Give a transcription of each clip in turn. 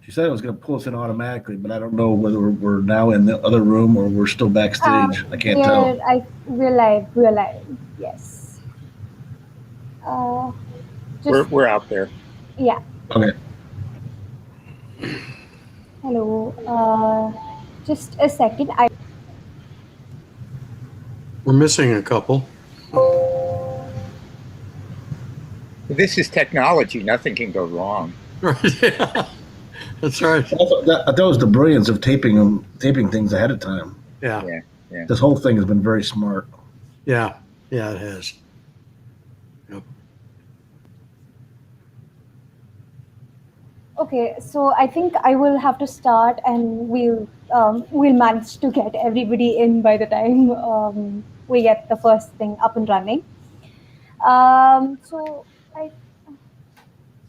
She said it was going to pull us in automatically, but I don't know whether we're now in the other room or we're still backstage. I can't tell. We're live. We're live. Yes. We're out there. Yeah. Okay. Hello. Just a second. We're missing a couple. This is technology. Nothing can go wrong. Right. Yeah. That's right. That was the brilliance of taping things ahead of time. Yeah. This whole thing has been very smart. Yeah, it has. Yep. Okay, so I think I will have to start, and we'll manage to get everybody in by the time we get the first thing up and running. So I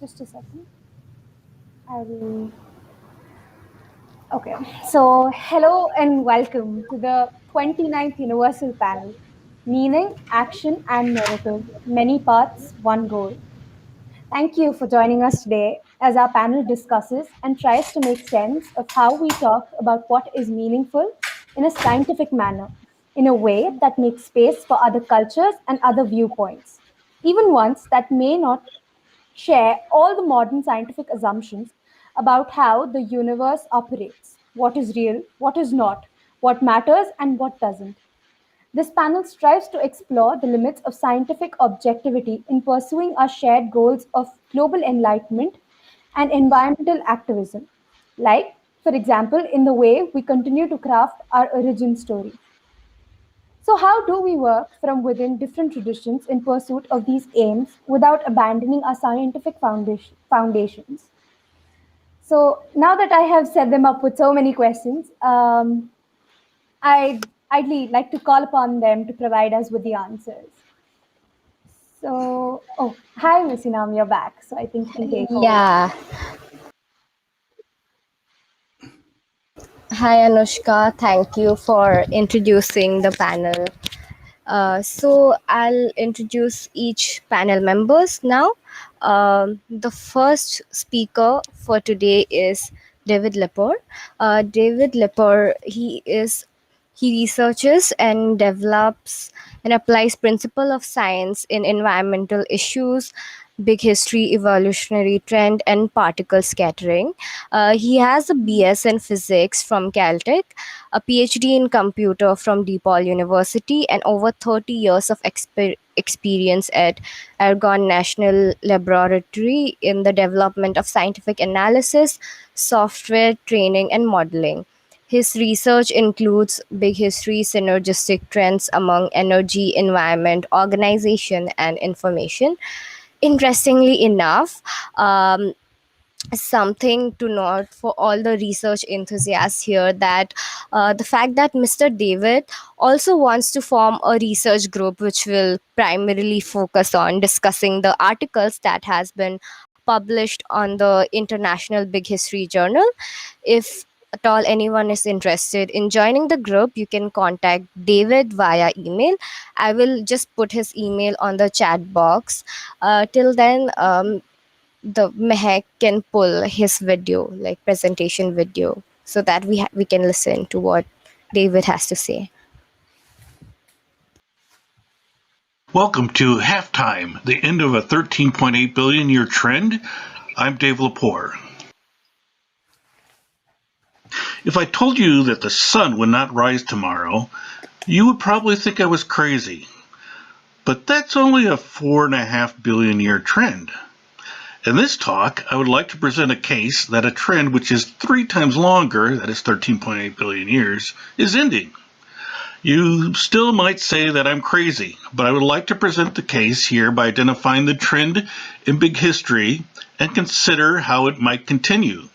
just a second. Okay, so hello and welcome to the 29th Universal Panel, Meaning, Action and Narrative, Many Paths, One Goal. Thank you for joining us today as our panel discusses and tries to make sense of how we talk about what is meaningful in a scientific manner, in a way that makes space for other cultures and other viewpoints, even ones that may not share all the modern scientific assumptions about how the universe operates, what is real, what is not, what matters, and what doesn't. This panel strives to explore the limits of scientific objectivity in pursuing our shared goals of global enlightenment and environmental activism, like, for example, in the way we continue to craft our origin story. So, how do we work from within different traditions in pursuit of these aims without abandoning our scientific foundations? So, now that I have set them up with so many questions, I'd like to call upon them to provide us with the answers. So, hi, Misinam, you're back. So I think you can take over. Yeah. Hi, Anushka. Thank you for introducing the panel. So I'll introduce each panel members now. The first speaker for today is David LePoire. David LePoire, he researches and develops and applies principle of science in environmental issues, big history, evolutionary trend, and particle scattering. He has a BS in physics from Caltech, a PhD in computer from DePaul University, and over 30 years of experience at Argonne National Laboratory in the development of scientific analysis, software training, and modeling. His research includes big history, synergistic trends among energy, environment, organization, and information. Interestingly enough, something to note for all the research enthusiasts here, that the fact that Mr. David also wants to form a research group which will primarily focus on discussing the articles that has been published on the International Big History Journal. If at all anyone is interested in joining the group, you can contact David via email. I will just put his email on the chat box. Till then, the Mehak can pull his video, like presentation video, so that we can listen to what David has to say. Welcome to Halftime, the end of a 13.8 billion year trend. I'm Dave LePoire. If I told you that the sun would not rise tomorrow, you would probably think I was crazy. But that's only a 4.5 billion year trend. In this talk, I would like to present a case that a trend which is 3 times longer, that is 13.8 billion years, is ending. You still might say that I'm crazy, but I would like to present the case here by identifying the trend in big history and consider how it might continue.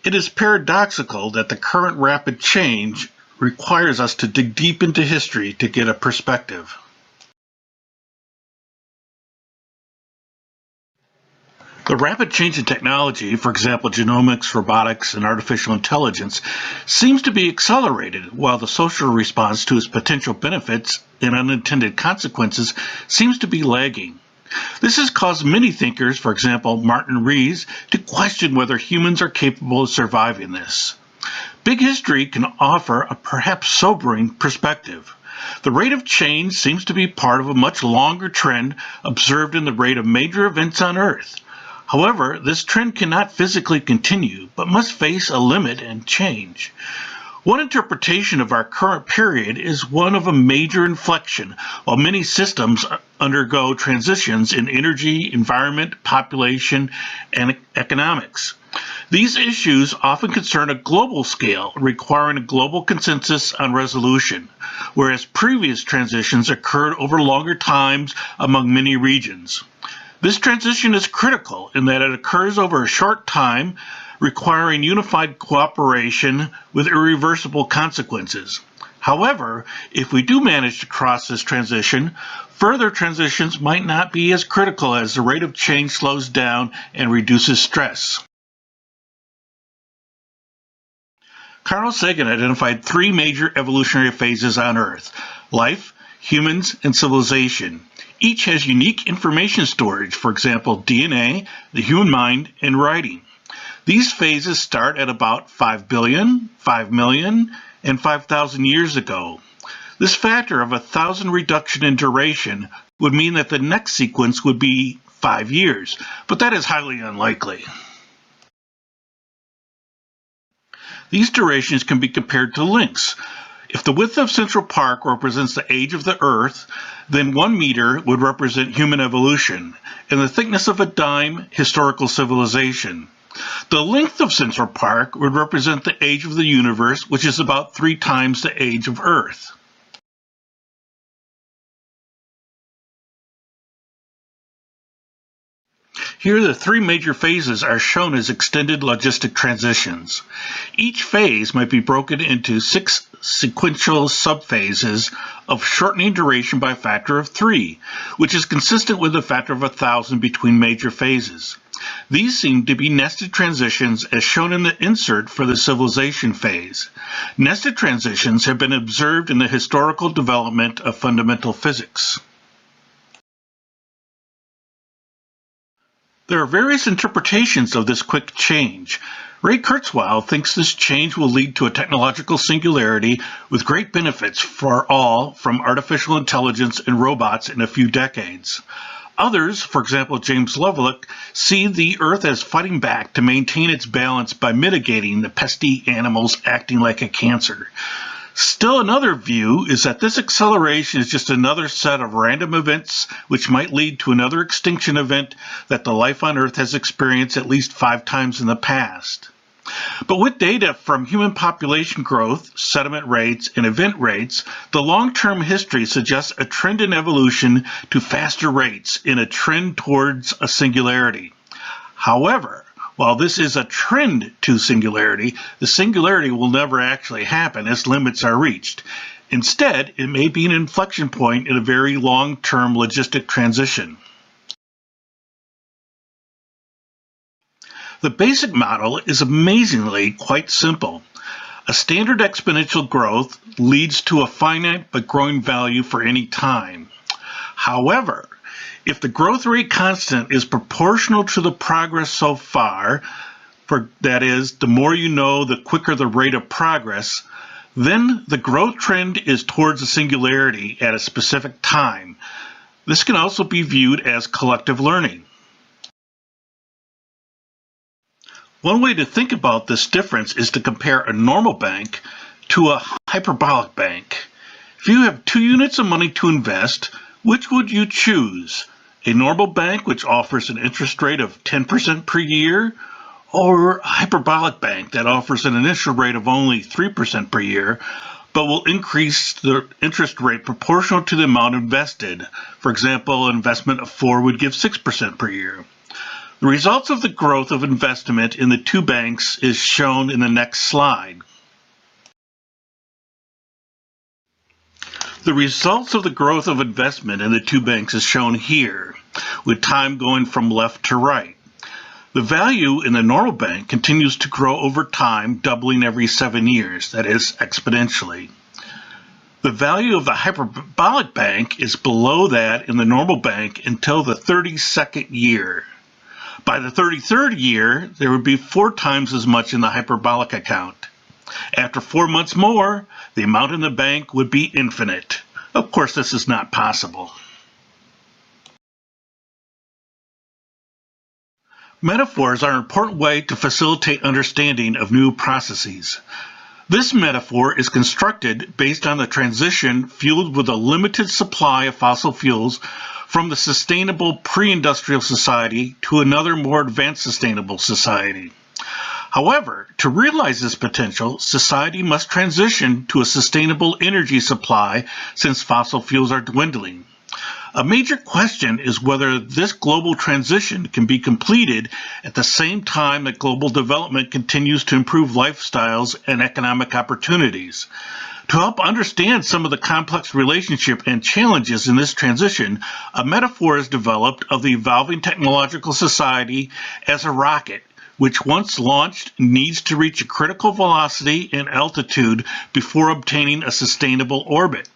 It is paradoxical that the current rapid change requires us to dig deep into history to get a perspective. The rapid change in technology, for example genomics, robotics, and artificial intelligence, seems to be accelerated, while the social response to its potential benefits and unintended consequences seems to be lagging. This has caused many thinkers, for example Martin Rees, to question whether humans are capable of surviving this. Big history can offer a perhaps sobering perspective. The rate of change seems to be part of a much longer trend observed in the rate of major events on Earth. However, this trend cannot physically continue, but must face a limit and change. One interpretation of our current period is one of a major inflection, while many systems undergo transitions in energy, environment, population, and economics. These issues often concern a global scale, requiring a global consensus on resolution, whereas previous transitions occurred over longer times among many regions. This transition is critical in that it occurs over a short time, requiring unified cooperation with irreversible consequences. However, if we do manage to cross this transition, further transitions might not be as critical as the rate of change slows down and reduces stress. Carl Sagan identified three major evolutionary phases on Earth: life, humans, and civilization. Each has unique information storage, for example, DNA, the human mind, and writing. These phases start at about 5 billion, 5 million, and 5,000 years ago. This factor of 1,000 reduction in duration would mean that the next sequence would be 5 years, but that is highly unlikely. These durations can be compared to lengths. If the width of Central Park represents the age of the Earth, then 1 meter would represent human evolution, and the thickness of a dime, historical civilization. The length of Central Park would represent the age of the universe, which is about 3 times the age of Earth. Here the 3 major phases are shown as extended logistic transitions. Each phase might be broken into 6 sequential subphases of shortening duration by a factor of 3, which is consistent with a factor of 1,000 between major phases. These seem to be nested transitions as shown in the insert for the civilization phase. Nested transitions have been observed in the historical development of fundamental physics. There are various interpretations of this quick change. Ray Kurzweil thinks this change will lead to a technological singularity with great benefits for all, from artificial intelligence and robots in a few decades. Others, for example James Lovelock, see the Earth as fighting back to maintain its balance by mitigating the pesky animals acting like a cancer. Still another view is that this acceleration is just another set of random events which might lead to another extinction event that the life on Earth has experienced at least 5 times in the past. But with data from human population growth, sediment rates, and event rates, the long-term history suggests a trend in evolution to faster rates in a trend towards a singularity. However, while this is a trend to singularity, the singularity will never actually happen as limits are reached. Instead, it may be an inflection point in a very long-term logistic transition. The basic model is amazingly quite simple. A standard exponential growth leads to a finite but growing value for any time. However, if the growth rate constant is proportional to the progress so far, that is, the more you know, the quicker the rate of progress, then the growth trend is towards a singularity at a specific time. This can also be viewed as collective learning. One way to think about this difference is to compare a normal bank to a hyperbolic bank. If you have 2 units of money to invest, which would you choose? A normal bank which offers an interest rate of 10% per year, or a hyperbolic bank that offers an initial rate of only 3% per year, but will increase the interest rate proportional to the amount invested? For example, an investment of 4 would give 6% per year. The results of the growth of investment in the 2 banks is shown in the next slide. The results of the growth of investment in the 2 banks is shown here, with time going from left to right. The value in the normal bank continues to grow over time, doubling every 7 years, that is, exponentially. The value of the hyperbolic bank is below that in the normal bank until the 32nd year. By the 33rd year, there would be 4 times as much in the hyperbolic account. After 4 months more, the amount in the bank would be infinite. Of course, this is not possible. Metaphors are an important way to facilitate understanding of new processes. This metaphor is constructed based on the transition fueled with a limited supply of fossil fuels from the sustainable pre-industrial society to another more advanced sustainable society. However, to realize this potential, society must transition to a sustainable energy supply since fossil fuels are dwindling. A major question is whether this global transition can be completed at the same time that global development continues to improve lifestyles and economic opportunities. To help understand some of the complex relationship and challenges in this transition, a metaphor is developed of the evolving technological society as a rocket, which once launched needs to reach a critical velocity and altitude before obtaining a sustainable orbit.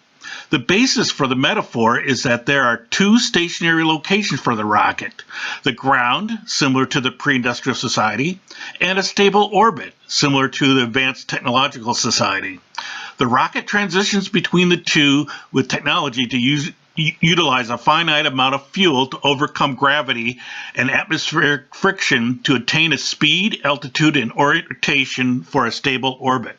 The basis for the metaphor is that there are 2 stationary locations for the rocket: the ground, similar to the pre-industrial society, and a stable orbit, similar to the advanced technological society. The rocket transitions between the two with technology to utilize a finite amount of fuel to overcome gravity and atmospheric friction to attain a speed, altitude, and orientation for a stable orbit.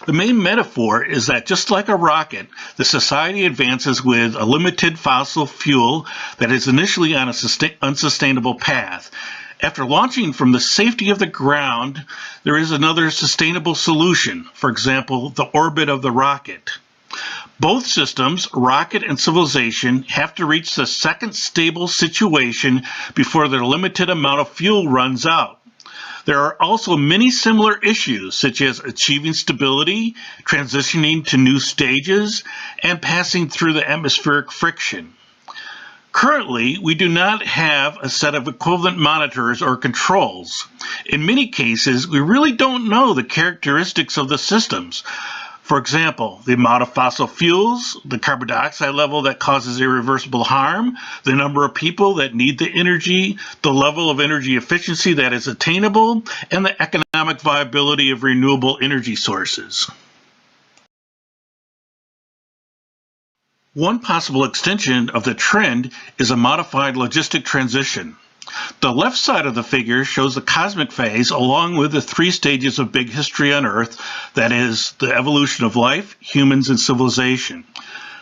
The main metaphor is that just like a rocket, the society advances with a limited fossil fuel that is initially on an unsustainable path. After launching from the safety of the ground, there is another sustainable solution, for example, the orbit of the rocket. Both systems, rocket and civilization, have to reach the second stable situation before their limited amount of fuel runs out. There are also many similar issues, such as achieving stability, transitioning to new stages, and passing through the atmospheric friction. Currently, we do not have a set of equivalent monitors or controls. In many cases, we really don't know the characteristics of the systems. For example, the amount of fossil fuels, the carbon dioxide level that causes irreversible harm, the number of people that need the energy, the level of energy efficiency that is attainable, and the economic viability of renewable energy sources. One possible extension of the trend is a modified logistic transition. The left side of the figure shows the cosmic phase along with the 3 stages of big history on Earth, that is, the evolution of life, humans, and civilization.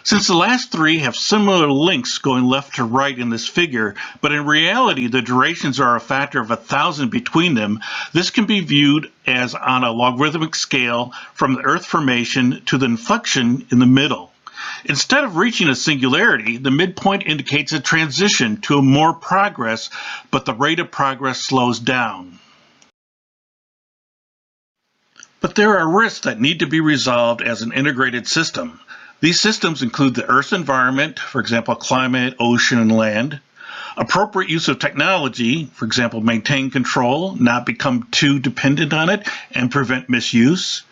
Since the last 3 have similar links going left to right in this figure, but in reality the durations are a factor of 1,000 between them, this can be viewed as on a logarithmic scale from the Earth formation to the inflection in the middle. Instead of reaching a singularity, the midpoint indicates a transition to more progress, but the rate of progress slows down. But there are risks that need to be resolved as an integrated system. These systems include the Earth's environment, for example, climate, ocean, and land, appropriate use of technology, for example, maintain control, not become too dependent on it, and prevent misuse,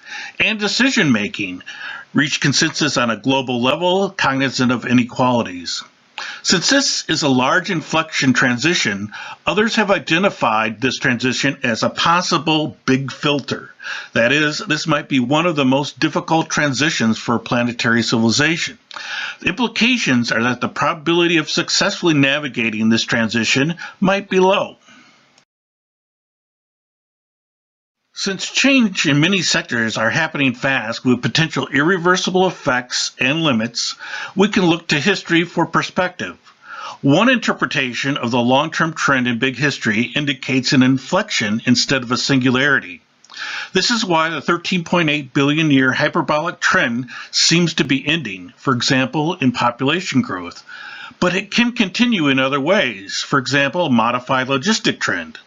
and decision making, reach consensus on a global level, cognizant of inequalities. Since this is a large inflection transition, others have identified this transition as a possible big filter. That is, this might be one of the most difficult transitions for planetary civilization. The implications are that the probability of successfully navigating this transition might be low. Since change in many sectors are happening fast with potential irreversible effects and limits, we can look to history for perspective. One interpretation of the long-term trend in big history indicates an inflection instead of a singularity. This is why the 13.8 billion year hyperbolic trend seems to be ending, for example, in population growth. But it can continue in other ways, for example, a modified logistic trend.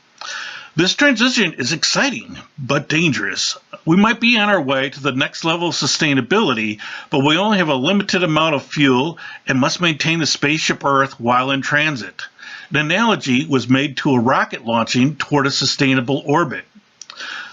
This transition is exciting, but dangerous. We might be on our way to the next level of sustainability, but we only have a limited amount of fuel and must maintain the spaceship Earth while in transit. An analogy was made to a rocket launching toward a sustainable orbit.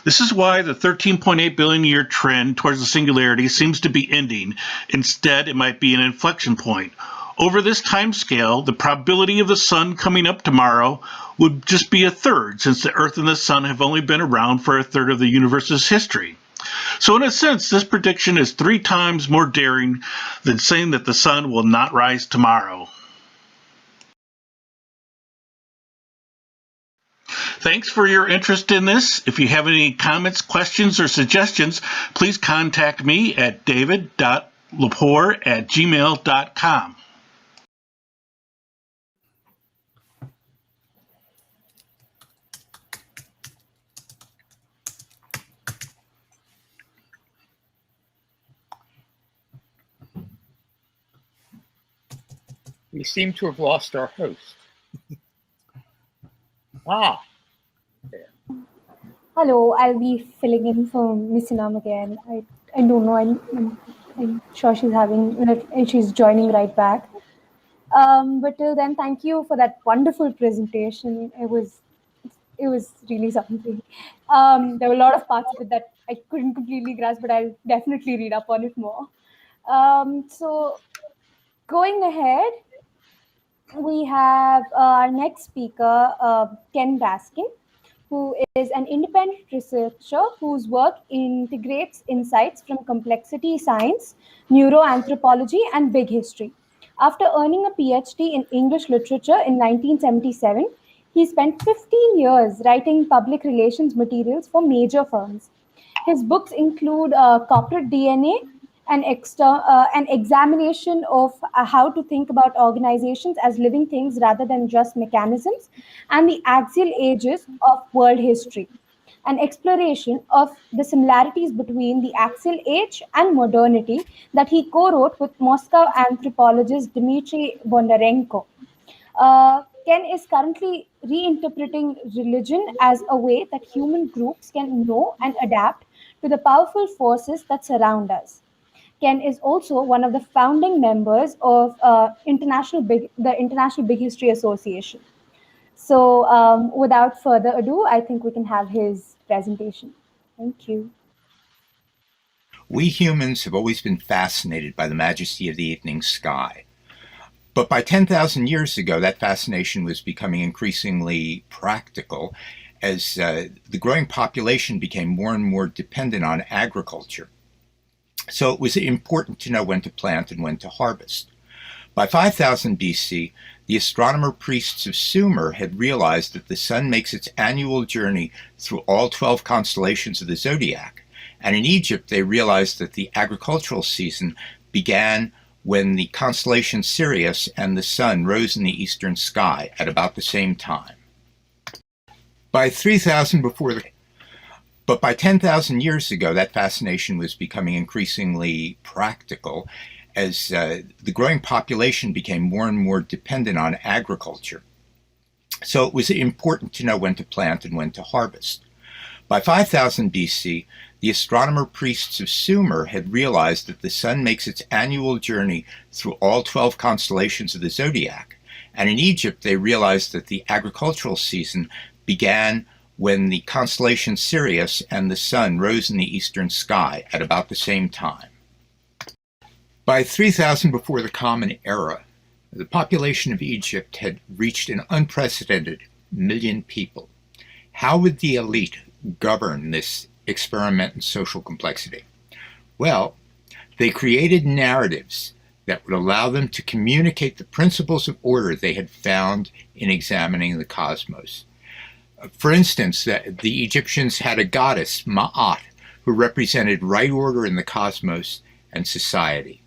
This is why the 13.8 billion year trend towards the singularity seems to be ending. Instead, it might be an inflection point. Over this time scale, the probability of the sun coming up tomorrow would just be a third, since the Earth and the sun have only been around for a third of the universe's history. So in a sense, this prediction is 3 times more daring than saying that the sun will not rise tomorrow. Thanks for your interest in this. If you have any comments, questions, or suggestions, please contact me at david.lepoire@gmail.com. We seem to have lost our host. Ah, Hello, I'll be filling in for Misinam again. I don't know. I'm sure she's joining right back. But till then, thank you for that wonderful presentation. It was really something. There were a lot of parts of it that I couldn't completely grasp, but I'll definitely read up on it more. So going ahead, we have our next speaker, Ken Baskin, who is an independent researcher whose work integrates insights from complexity science, neuroanthropology, and big history. After earning a PhD in English literature in 1977, he spent 15 years writing public relations materials for major firms. His books include Corporate DNA, an examination of how to think about organizations as living things rather than just mechanisms, and the axial ages of world history, an exploration of the similarities between the axial age and modernity that he co-wrote with Moscow anthropologist Dmitry Bondarenko. Ken is currently reinterpreting religion as a way that human groups can know and adapt to the powerful forces that surround us. Ken is also one of the founding members of the International Big History Association. So without further ado, I think we can have his presentation. Thank you. we humans have always been fascinated by the majesty of the evening sky. But by 10,000 years ago, that fascination was becoming increasingly practical as the growing population became more and more dependent on agriculture. So it was important to know when to plant and when to harvest. By 5000 BC, the astronomer priests of Sumer had realized that the sun makes its annual journey through all 12 constellations of the zodiac. And in Egypt, they realized that the agricultural season began when the constellation Sirius and the sun rose in the eastern sky at about the same time. By 3000 before the But by 10,000 years ago, that fascination was becoming increasingly practical as the growing population became more and more dependent on agriculture. So it was important to know when to plant and when to harvest. By 5000 BC, the astronomer priests of Sumer had realized that the sun makes its annual journey through all 12 constellations of the zodiac. And in Egypt, they realized that the agricultural season began when the constellation Sirius and the sun rose in the eastern sky at about the same time. By 3000 before the Common Era, the population of Egypt had reached an unprecedented 1 million people. How would the elite govern this experiment in social complexity? Well, they created narratives that would allow them to communicate the principles of order they had found in examining the cosmos. For instance, the Egyptians had a goddess, Ma'at, who represented right order in the cosmos and society.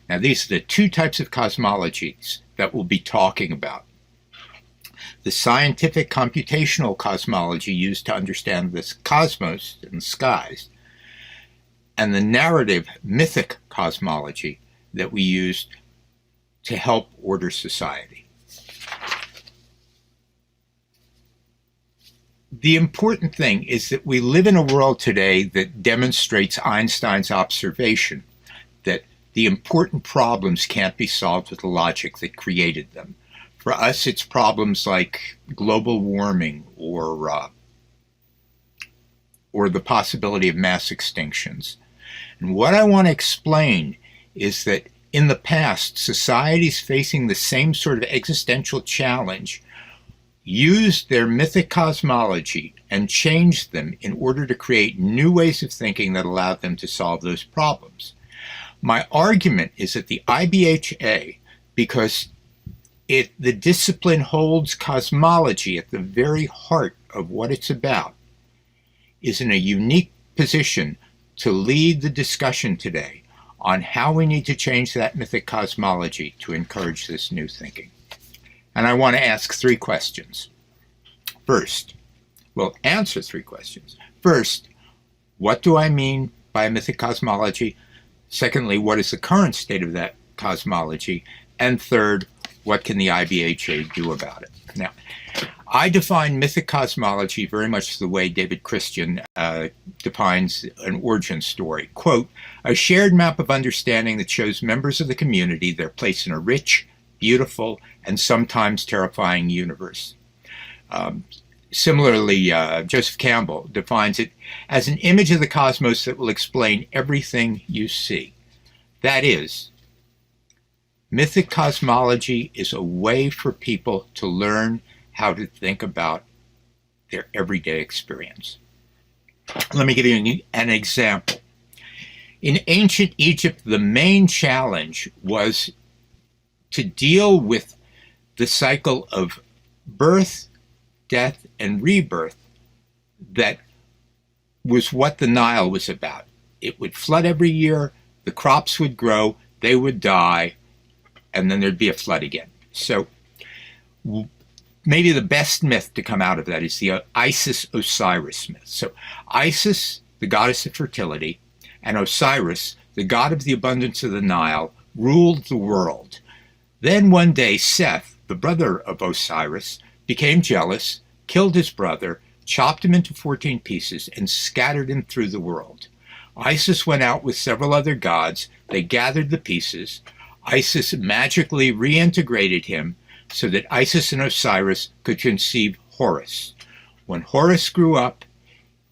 Now, these are the two types of cosmologies that we'll be talking about. The scientific computational cosmology used to understand this cosmos and the skies, and the narrative mythic cosmology that we used to help order society. The important thing is that we live in a world today that demonstrates Einstein's observation that the important problems can't be solved with the logic that created them. For us, it's problems like global warming or or the possibility of mass extinctions. And what I want to explain is that in the past, societies facing the same sort of existential challenge used their mythic cosmology and changed them in order to create new ways of thinking that allowed them to solve those problems. My argument is that the IBHA, because the discipline holds cosmology at the very heart of what it's about, is in a unique position to lead the discussion today on how we need to change that mythic cosmology to encourage this new thinking. And I want to ask three questions. First, well, answer three questions. First, what do I mean by a mythic cosmology? Secondly, what is the current state of that cosmology? And third, what can the IBHA do about it? Now, I define mythic cosmology very much the way David Christian defines an origin story. Quote, a shared map of understanding that shows members of the community their place in a rich, beautiful, and sometimes terrifying universe. Similarly, Joseph Campbell defines it as an image of the cosmos that will explain everything you see. That is, mythic cosmology is a way for people to learn how to think about their everyday experience. Let me give you an example. In ancient Egypt, the main challenge was to deal with the cycle of birth, death, and rebirth that was what the Nile was about. It would flood every year, the crops would grow, they would die, and then there'd be a flood again. So maybe the best myth to come out of that is the Isis-Osiris myth. So Isis, the goddess of fertility, and Osiris, the god of the abundance of the Nile, ruled the world. Then one day Seth, the brother of Osiris, became jealous, killed his brother, chopped him into 14 pieces, and scattered him through the world. Isis went out with several other gods. They gathered the pieces. Isis magically reintegrated him so that Isis and Osiris could conceive Horus. When Horus grew up,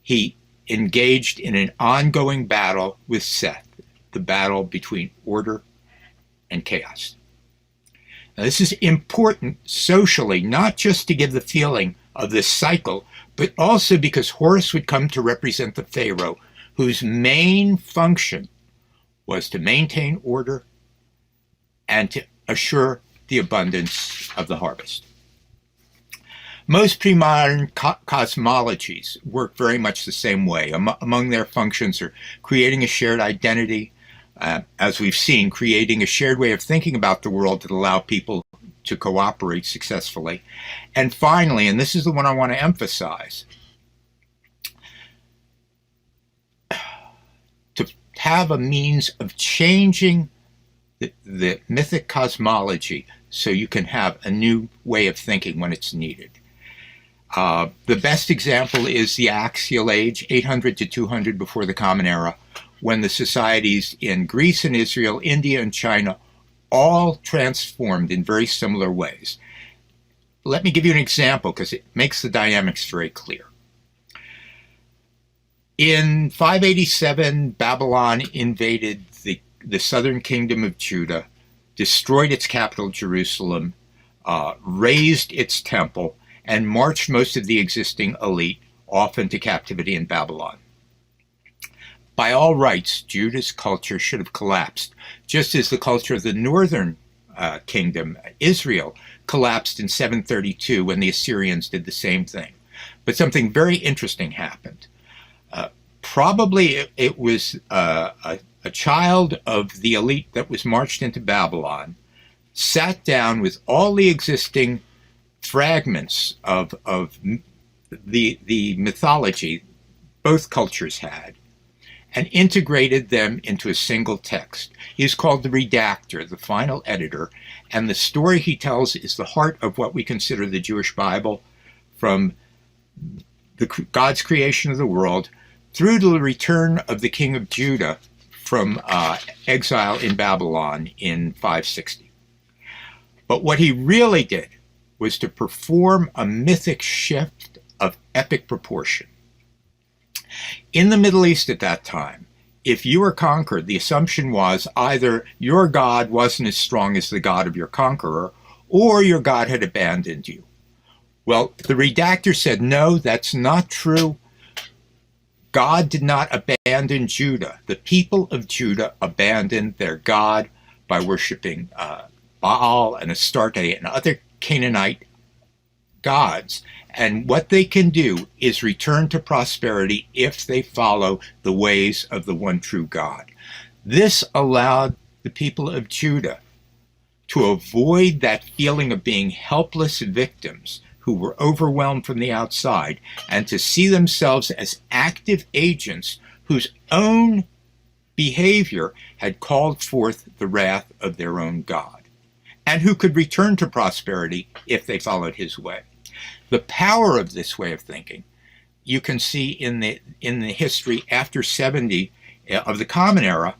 he engaged in an ongoing battle with Seth, the battle between order and chaos. Now, this is important socially, not just to give the feeling of this cycle, but also because Horus would come to represent the pharaoh, whose main function was to maintain order and to assure the abundance of the harvest. Most pre-modern cosmologies work very much the same way. Among their functions are creating a shared identity, as we've seen, creating a shared way of thinking about the world that allow people to cooperate successfully. And finally, and this is the one I want to emphasize, to have a means of changing the mythic cosmology so you can have a new way of thinking when it's needed. The best example is the Axial Age, 800 to 200 before the Common Era, when the societies in Greece and Israel, India and China all transformed in very similar ways. Let me give you an example because it makes the dynamics very clear. In 587, Babylon invaded the southern kingdom of Judah, destroyed its capital, Jerusalem, razed its temple, and marched most of the existing elite off into captivity in Babylon. By all rights, Judah's culture should have collapsed, just as the culture of the northern kingdom, Israel, collapsed in 732 when the Assyrians did the same thing. But something very interesting happened. Probably it was a child of the elite that was marched into Babylon, sat down with all the existing fragments of the mythology both cultures had, and integrated them into a single text. He's called the redactor, the final editor, and the story he tells is the heart of what we consider the Jewish Bible, from God's creation of the world through to the return of the king of Judah from exile in Babylon in 560. But what he really did was to perform a mythic shift of epic proportion. In the Middle East at that time, if you were conquered, the assumption was either your God wasn't as strong as the God of your conqueror, or your God had abandoned you. Well, the redactor said, no, that's not true. God did not abandon Judah. The people of Judah abandoned their God by worshiping Baal and Astarte and other Canaanite gods. And what they can do is return to prosperity if they follow the ways of the one true God. This allowed the people of Judah to avoid that feeling of being helpless victims who were overwhelmed from the outside, and to see themselves as active agents whose own behavior had called forth the wrath of their own God, and who could return to prosperity if they followed his way. The power of this way of thinking you can see in the history after 70 of the Common Era,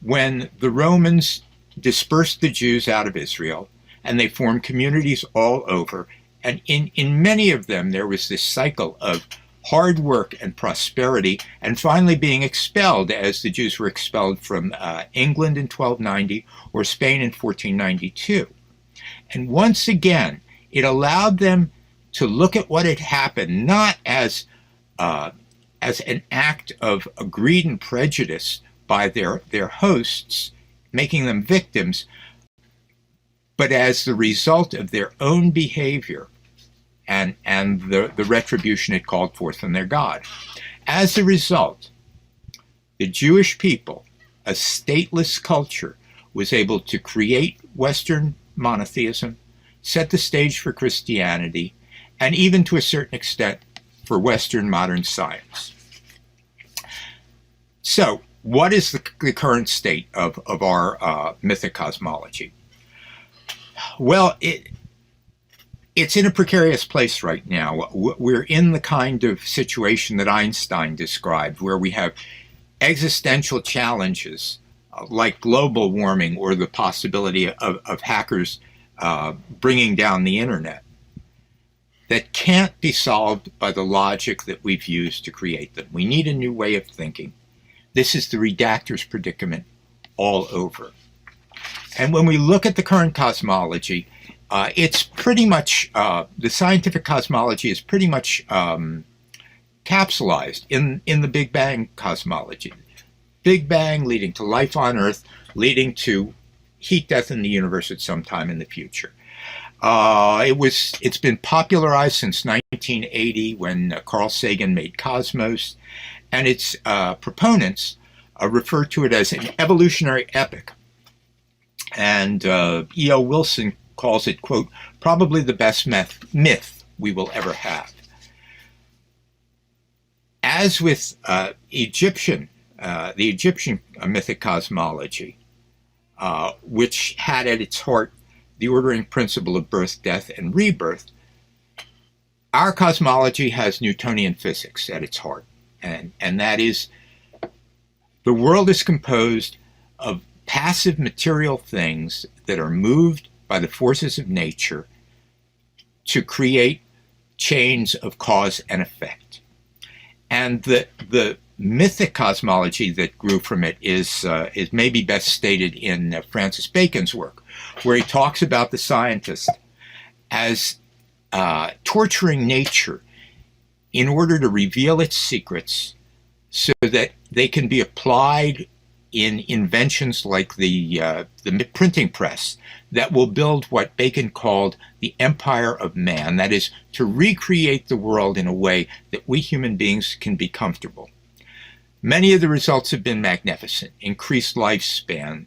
when the Romans dispersed the Jews out of Israel and they formed communities all over. And in many of them, there was this cycle of hard work and prosperity, and finally being expelled, as the Jews were expelled from England in 1290 or Spain in 1492. And once again, it allowed them to look at what had happened not as an act of greed and prejudice by their hosts, making them victims, but as the result of their own behavior and the retribution it called forth from their God. As a result, the Jewish people, a stateless culture, was able to create Western monotheism, set the stage for Christianity, and even to a certain extent for Western modern science. So, what is the current state of our mythic cosmology? Well, it's in a precarious place right now. We're in the kind of situation that Einstein described, where we have existential challenges like global warming or the possibility of hackers bringing down the internet that can't be solved by the logic that we've used to create them. We need a new way of thinking. This is the redactor's predicament all over. And when we look at the current cosmology, it's pretty much, the scientific cosmology is pretty much capsulized in the Big Bang cosmology. Big Bang leading to life on Earth, leading to heat death in the universe at some time in the future. It's been popularized since 1980 when Carl Sagan made Cosmos, and its proponents refer to it as an evolutionary epic. And E.O. Wilson calls it, quote, probably the best myth we will ever have. As with the Egyptian mythic cosmology, which had at its heart the ordering principle of birth, death, and rebirth, our cosmology has Newtonian physics at its heart. And that is, the world is composed of passive material things that are moved by the forces of nature to create chains of cause and effect. And the mythic cosmology that grew from it is maybe best stated in Francis Bacon's work, where he talks about the scientist as torturing nature in order to reveal its secrets so that they can be applied in inventions like the printing press that will build what Bacon called the empire of man, that is, to recreate the world in a way that we human beings can be comfortable. Many of the results have been magnificent: increased lifespan,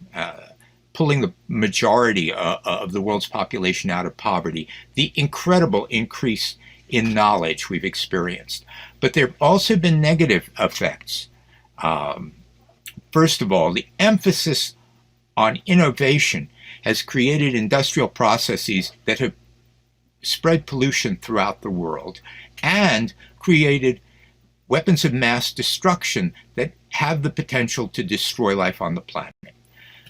pulling the majority of the world's population out of poverty, the incredible increase in knowledge we've experienced. But there have also been negative effects. First of all, the emphasis on innovation has created industrial processes that have spread pollution throughout the world and created weapons of mass destruction that have the potential to destroy life on the planet.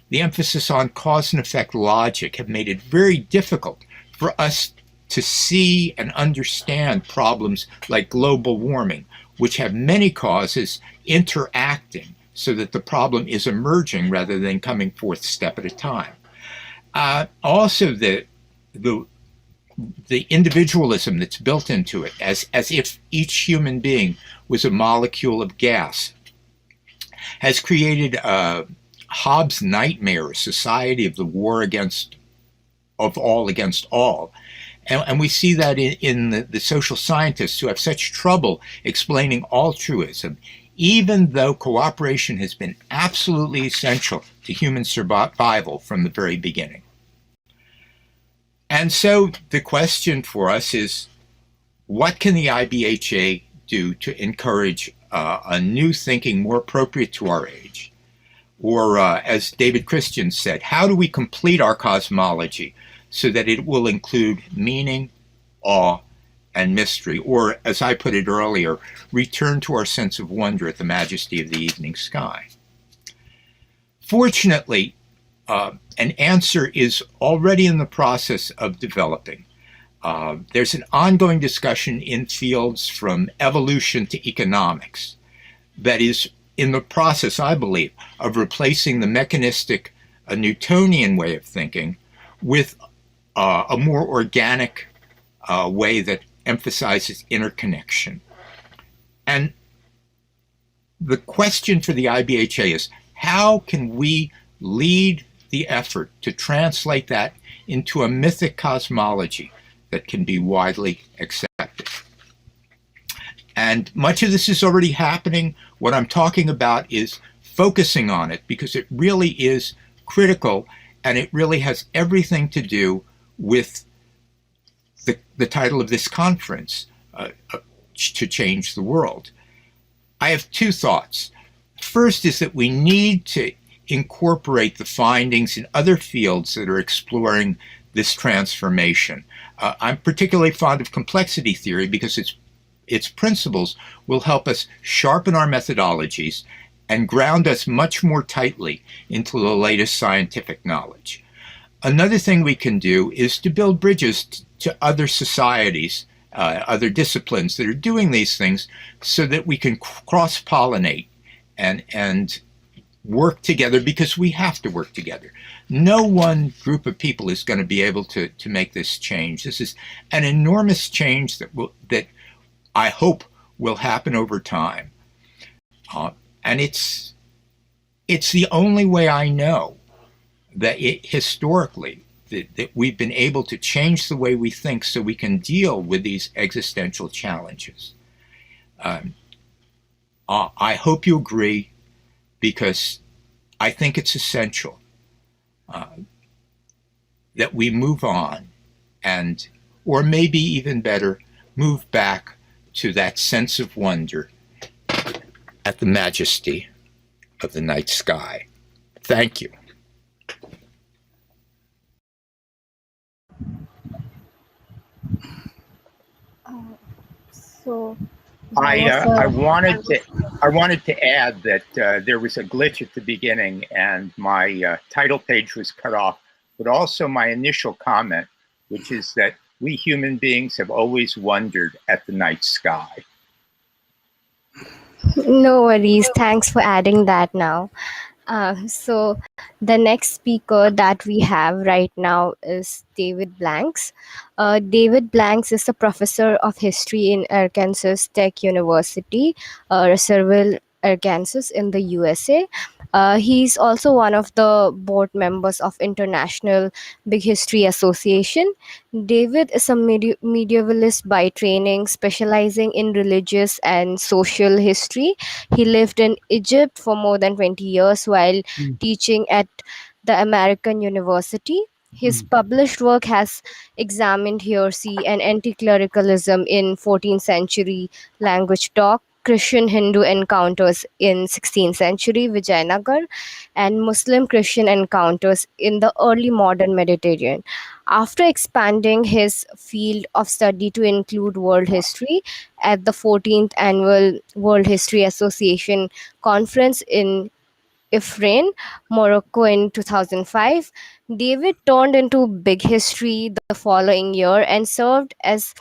The emphasis on cause and effect logic have made it very difficult for us to see and understand problems like global warming, which have many causes interacting so that the problem is emerging rather than coming forth step at a time. Also, the individualism that's built into it, as if each human being was a molecule of gas, has created Hobbes' nightmare, a society of the war of all against all. And we see that in the social scientists who have such trouble explaining altruism, even though cooperation has been absolutely essential to human survival from the very beginning. And so the question for us is, what can the IBHA do to encourage a new thinking more appropriate to our age? Or as David Christian said, how do we complete our cosmology so that it will include meaning, awe, and mystery? Or, as I put it earlier, return to our sense of wonder at the majesty of the evening sky. Fortunately, an answer is already in the process of developing. There's an ongoing discussion in fields from evolution to economics that is in the process, I believe, of replacing the mechanistic, Newtonian way of thinking with a more organic way that emphasizes interconnection. And the question for the IBHA is, how can we lead the effort to translate that into a mythic cosmology that can be widely accepted? And much of this is already happening. What I'm talking about is focusing on it, because it really is critical, and it really has everything to do with the title of this conference, to change the world. I have two thoughts. First is that we need to incorporate the findings in other fields that are exploring this transformation. I'm particularly fond of complexity theory because its principles will help us sharpen our methodologies and ground us much more tightly into the latest scientific knowledge. Another thing we can do is to build bridges to other societies, other disciplines that are doing these things, so that we can cross-pollinate and work together, because we have to work together. No one group of people is going to be able to make this change. This is an enormous change that I hope will happen over time. And it's the only way I know that historically that we've been able to change the way we think so we can deal with these existential challenges. I hope you agree, because I think it's essential that we move on, and, or maybe even better, move back to that sense of wonder at the majesty of the night sky. Thank you. So I wanted to add that there was a glitch at the beginning and my title page was cut off, but also my initial comment, which is that we human beings have always wondered at the night sky. No worries. Thanks for adding that now. So the next speaker that we have right now is David Blanks. David Blanks is a professor of history in Arkansas Tech University, Russellville, Arkansas in the USA. He's also one of the board members of International Big History Association. David is a medievalist by training, specializing in religious and social history. He lived in Egypt for more than 20 years while teaching at the American University. His published work has examined heresy and anti-clericalism in 14th century language talk, Christian-Hindu encounters in 16th century Vijayanagar, and Muslim-Christian encounters in the early modern Mediterranean. After expanding his field of study to include world history at the 14th Annual World History Association Conference in Ifrane, Morocco in 2005. David turned into Big History the following year and served as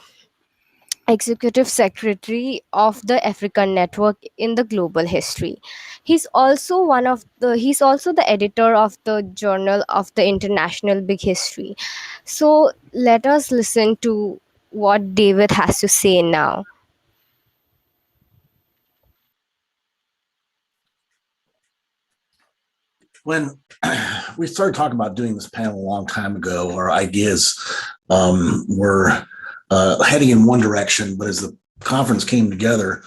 executive secretary of the African network in the Global History. He's also the editor of the Journal of the International Big History. So let us listen to what David has to say now. When we started talking about doing this panel a long time ago, our ideas were heading in one direction, but as the conference came together,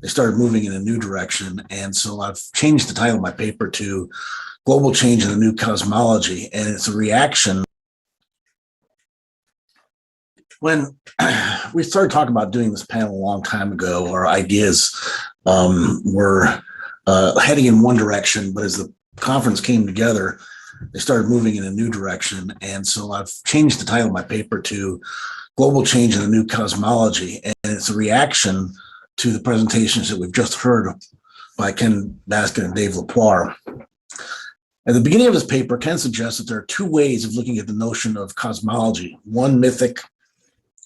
they started moving in a new direction. And so I've changed the title of my paper to Global Change in the New Cosmology, and it's a reaction. When we started talking about doing this panel a long time ago, our ideas were heading in one direction, but as the conference came together, they started moving in a new direction. And so I've changed the title of my paper to Global Change in the New Cosmology, and it's a reaction to the presentations that we've just heard by Ken Baskin and Dave LePoire. At the beginning of his paper, Ken suggests that there are two ways of looking at the notion of cosmology, one mythic,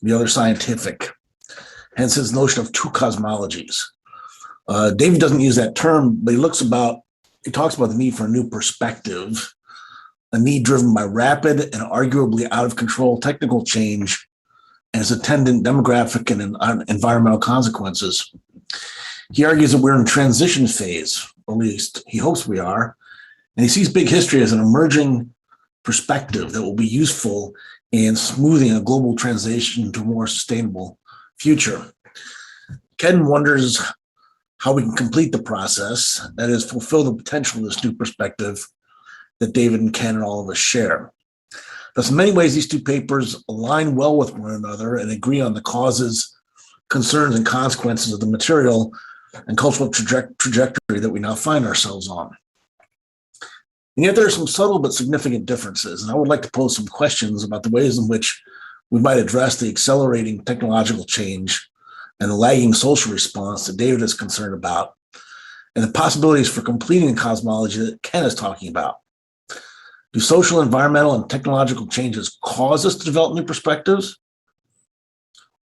the other scientific, hence his notion of two cosmologies. David doesn't use that term, but he talks about the need for a new perspective, a need driven by rapid and arguably out of control technical change and its attendant demographic and environmental consequences. He argues that we're in a transition phase, or at least he hopes we are, and he sees big history as an emerging perspective that will be useful in smoothing a global transition to a more sustainable future. Ken wonders how we can complete the process, that is, fulfill the potential of this new perspective that David and Ken and all of us share. Thus, in many ways, these two papers align well with one another and agree on the causes, concerns, and consequences of the material and cultural trajectory that we now find ourselves on. And yet there are some subtle but significant differences, and I would like to pose some questions about the ways in which we might address the accelerating technological change and the lagging social response that David is concerned about, and the possibilities for completing the cosmology that Ken is talking about. Do social, environmental, and technological changes cause us to develop new perspectives?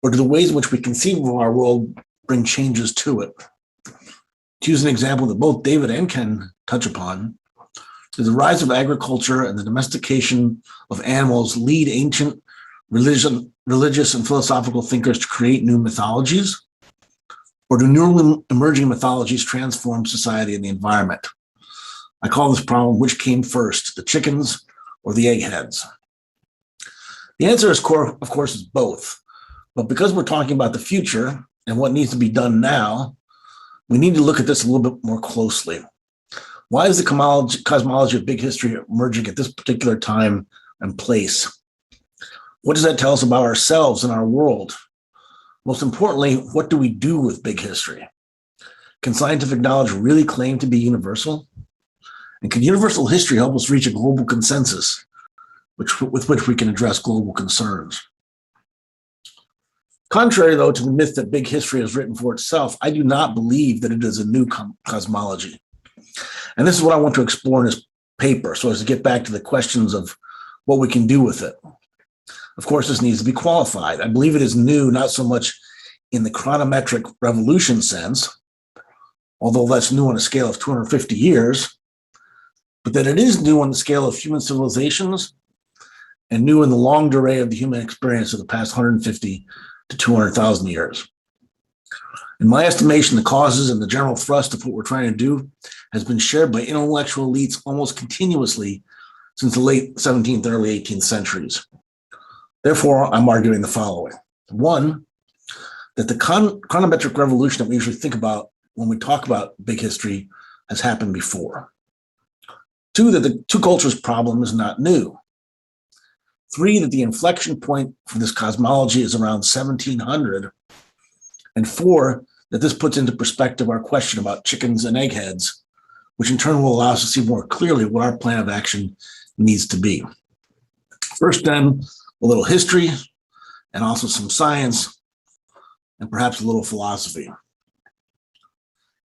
Or do the ways in which we conceive of our world bring changes to it? To use an example that both David and Ken touch upon, does the rise of agriculture and the domestication of animals lead ancient religious and philosophical thinkers to create new mythologies? Or do new emerging mythologies transform society and the environment? I call this problem, which came first, the chickens or the eggheads? The answer, of course, is both. But because we're talking about the future and what needs to be done now, we need to look at this a little bit more closely. Why is the cosmology of big history emerging at this particular time and place? What does that tell us about ourselves and our world? Most importantly, what do we do with big history? Can scientific knowledge really claim to be universal? And can universal history help us reach a global consensus with which we can address global concerns? Contrary, though, to the myth that big history has written for itself, I do not believe that it is a new cosmology. And this is what I want to explore in this paper, so as to get back to the questions of what we can do with it. Of course, this needs to be qualified. I believe it is new, not so much in the chronometric revolution sense, although that's new on a scale of 250 years, but that it is new on the scale of human civilizations and new in the long durée of the human experience of the past 150 to 200,000 years. In my estimation, the causes and the general thrust of what we're trying to do has been shared by intellectual elites almost continuously since the late 17th and early 18th centuries. Therefore, I'm arguing the following. One, that the chronometric revolution that we usually think about when we talk about big history has happened before. Two, that the two cultures problem is not new. Three, that the inflection point for this cosmology is around 1700. And four, that this puts into perspective our question about chickens and eggheads, which in turn will allow us to see more clearly what our plan of action needs to be. First, then, a little history, and also some science, and perhaps a little philosophy.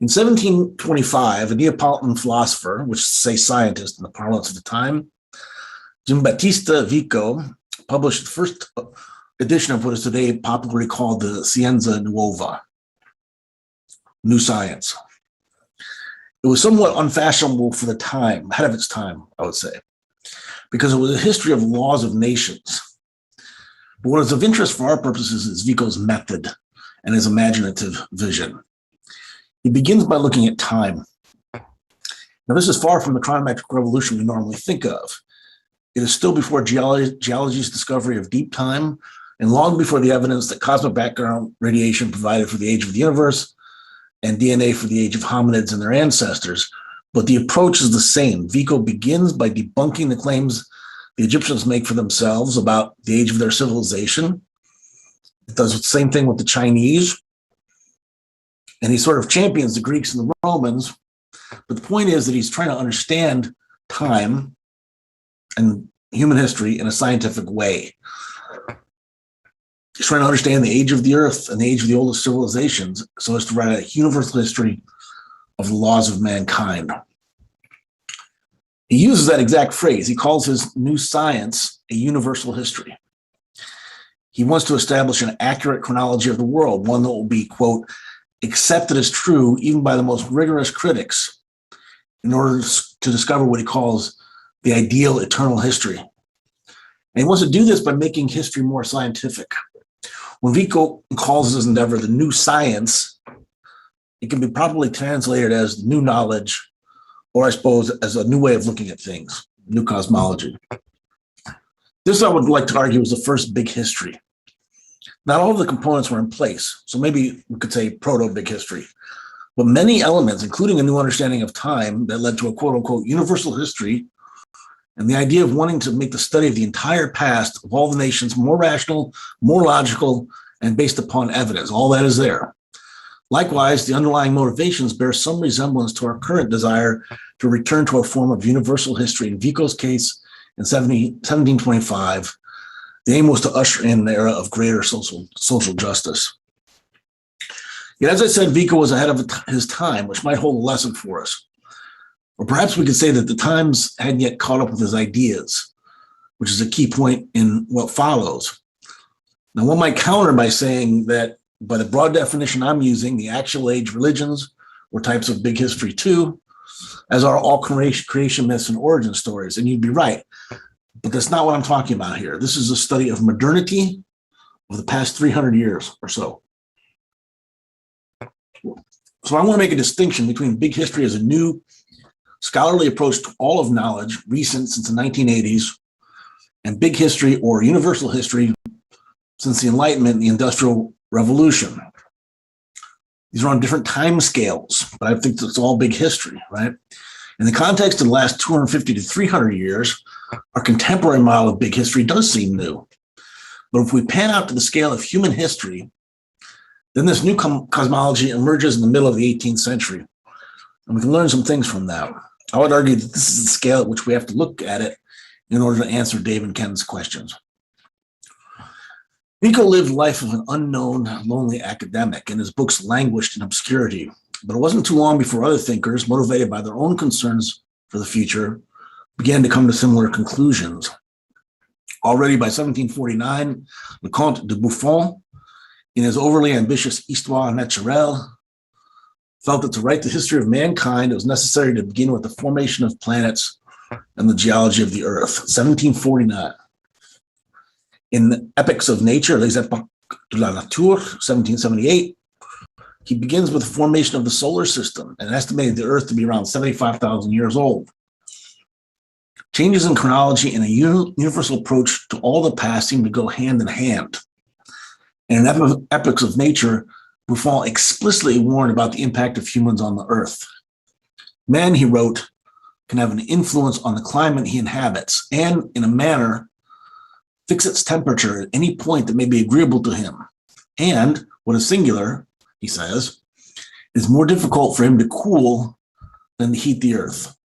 In 1725, a Neapolitan philosopher, which is to say scientist in the parlance of the time, Giambattista Vico, published the first edition of what is today popularly called the Scienza Nuova, New Science. It was somewhat unfashionable for the time, ahead of its time, I would say, because it was a history of laws of nations. But what is of interest for our purposes is Vico's method and his imaginative vision. He begins by looking at time. Now, this is far from the chronometric revolution we normally think of. It is still before geology's discovery of deep time and long before the evidence that cosmic background radiation provided for the age of the universe and DNA for the age of hominids and their ancestors. But the approach is the same. Vico begins by debunking the claims the Egyptians make for themselves about the age of their civilization. It does the same thing with the Chinese. And he sort of champions the Greeks and the Romans. But the point is that he's trying to understand time and human history in a scientific way. He's trying to understand the age of the earth and the age of the oldest civilizations so as to write a universal history of the laws of mankind. He uses that exact phrase. He calls his new science a universal history. He wants to establish an accurate chronology of the world, one that will be, quote, accepted as true even by the most rigorous critics in order to discover what he calls the ideal eternal history. And he wants to do this by making history more scientific. When Vico calls his endeavor the new science, it can be properly translated as new knowledge, or I suppose as a new way of looking at things, new cosmology. This, I would like to argue, is the first big history. Not all of the components were in place, so maybe we could say proto-big history, but many elements, including a new understanding of time that led to a quote-unquote universal history, and the idea of wanting to make the study of the entire past of all the nations more rational, more logical, and based upon evidence. All that is there. Likewise, the underlying motivations bear some resemblance to our current desire to return to a form of universal history. In Vico's case, in 1725, the aim was to usher in an era of greater social justice. Yet, as I said, Vico was ahead of his time, which might hold a lesson for us. Or perhaps we could say that the times hadn't yet caught up with his ideas, which is a key point in what follows. Now, one might counter by saying that by the broad definition I'm using, the actual age religions were types of big history too, as are all creation myths and origin stories. And you'd be right, but that's not what I'm talking about here. This is a study of modernity of the past 300 years or so. So I want to make a distinction between big history as a new scholarly approach to all of knowledge, recent since the 1980s, and big history or universal history since the Enlightenment and the Industrial Revolution. These are on different time scales, but I think it's all big history, right? In the context of the last 250 to 300 years, our contemporary model of big history does seem new. But if we pan out to the scale of human history, then this new cosmology emerges in the middle of the 18th century. And we can learn some things from that. I would argue that this is the scale at which we have to look at it in order to answer Dave and Ken's questions. Vico lived the life of an unknown, lonely academic, and his books languished in obscurity. But it wasn't too long before other thinkers, motivated by their own concerns for the future, began to come to similar conclusions. Already by 1749, Le Comte de Buffon, in his overly ambitious Histoire naturelle, felt that to write the history of mankind, it was necessary to begin with the formation of planets and the geology of the earth. 1749. In Epics of Nature, Les Epoques de la Nature, 1778, he begins with the formation of the solar system and estimated the earth to be around 75,000 years old. Changes in chronology and a universal approach to all the past seem to go hand in hand. And in Epics of Nature, Buffon explicitly warned about the impact of humans on the earth. Man, he wrote, can have an influence on the climate he inhabits and, in a manner, fix its temperature at any point that may be agreeable to him. And, what is singular, he says, it is more difficult for him to cool than to heat the earth.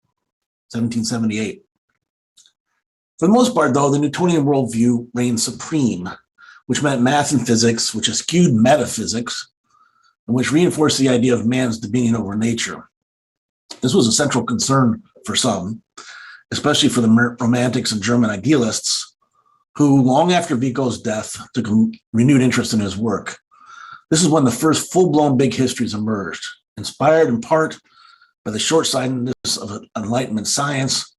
1778. For the most part, though, the Newtonian worldview reigned supreme, which meant math and physics, which eschewed metaphysics, and which reinforced the idea of man's dominion over nature. This was a central concern for some, especially for the Romantics and German idealists, who, long after Vico's death, took a renewed interest in his work. This is when the first full-blown big histories emerged, inspired in part by the short-sightedness of Enlightenment science,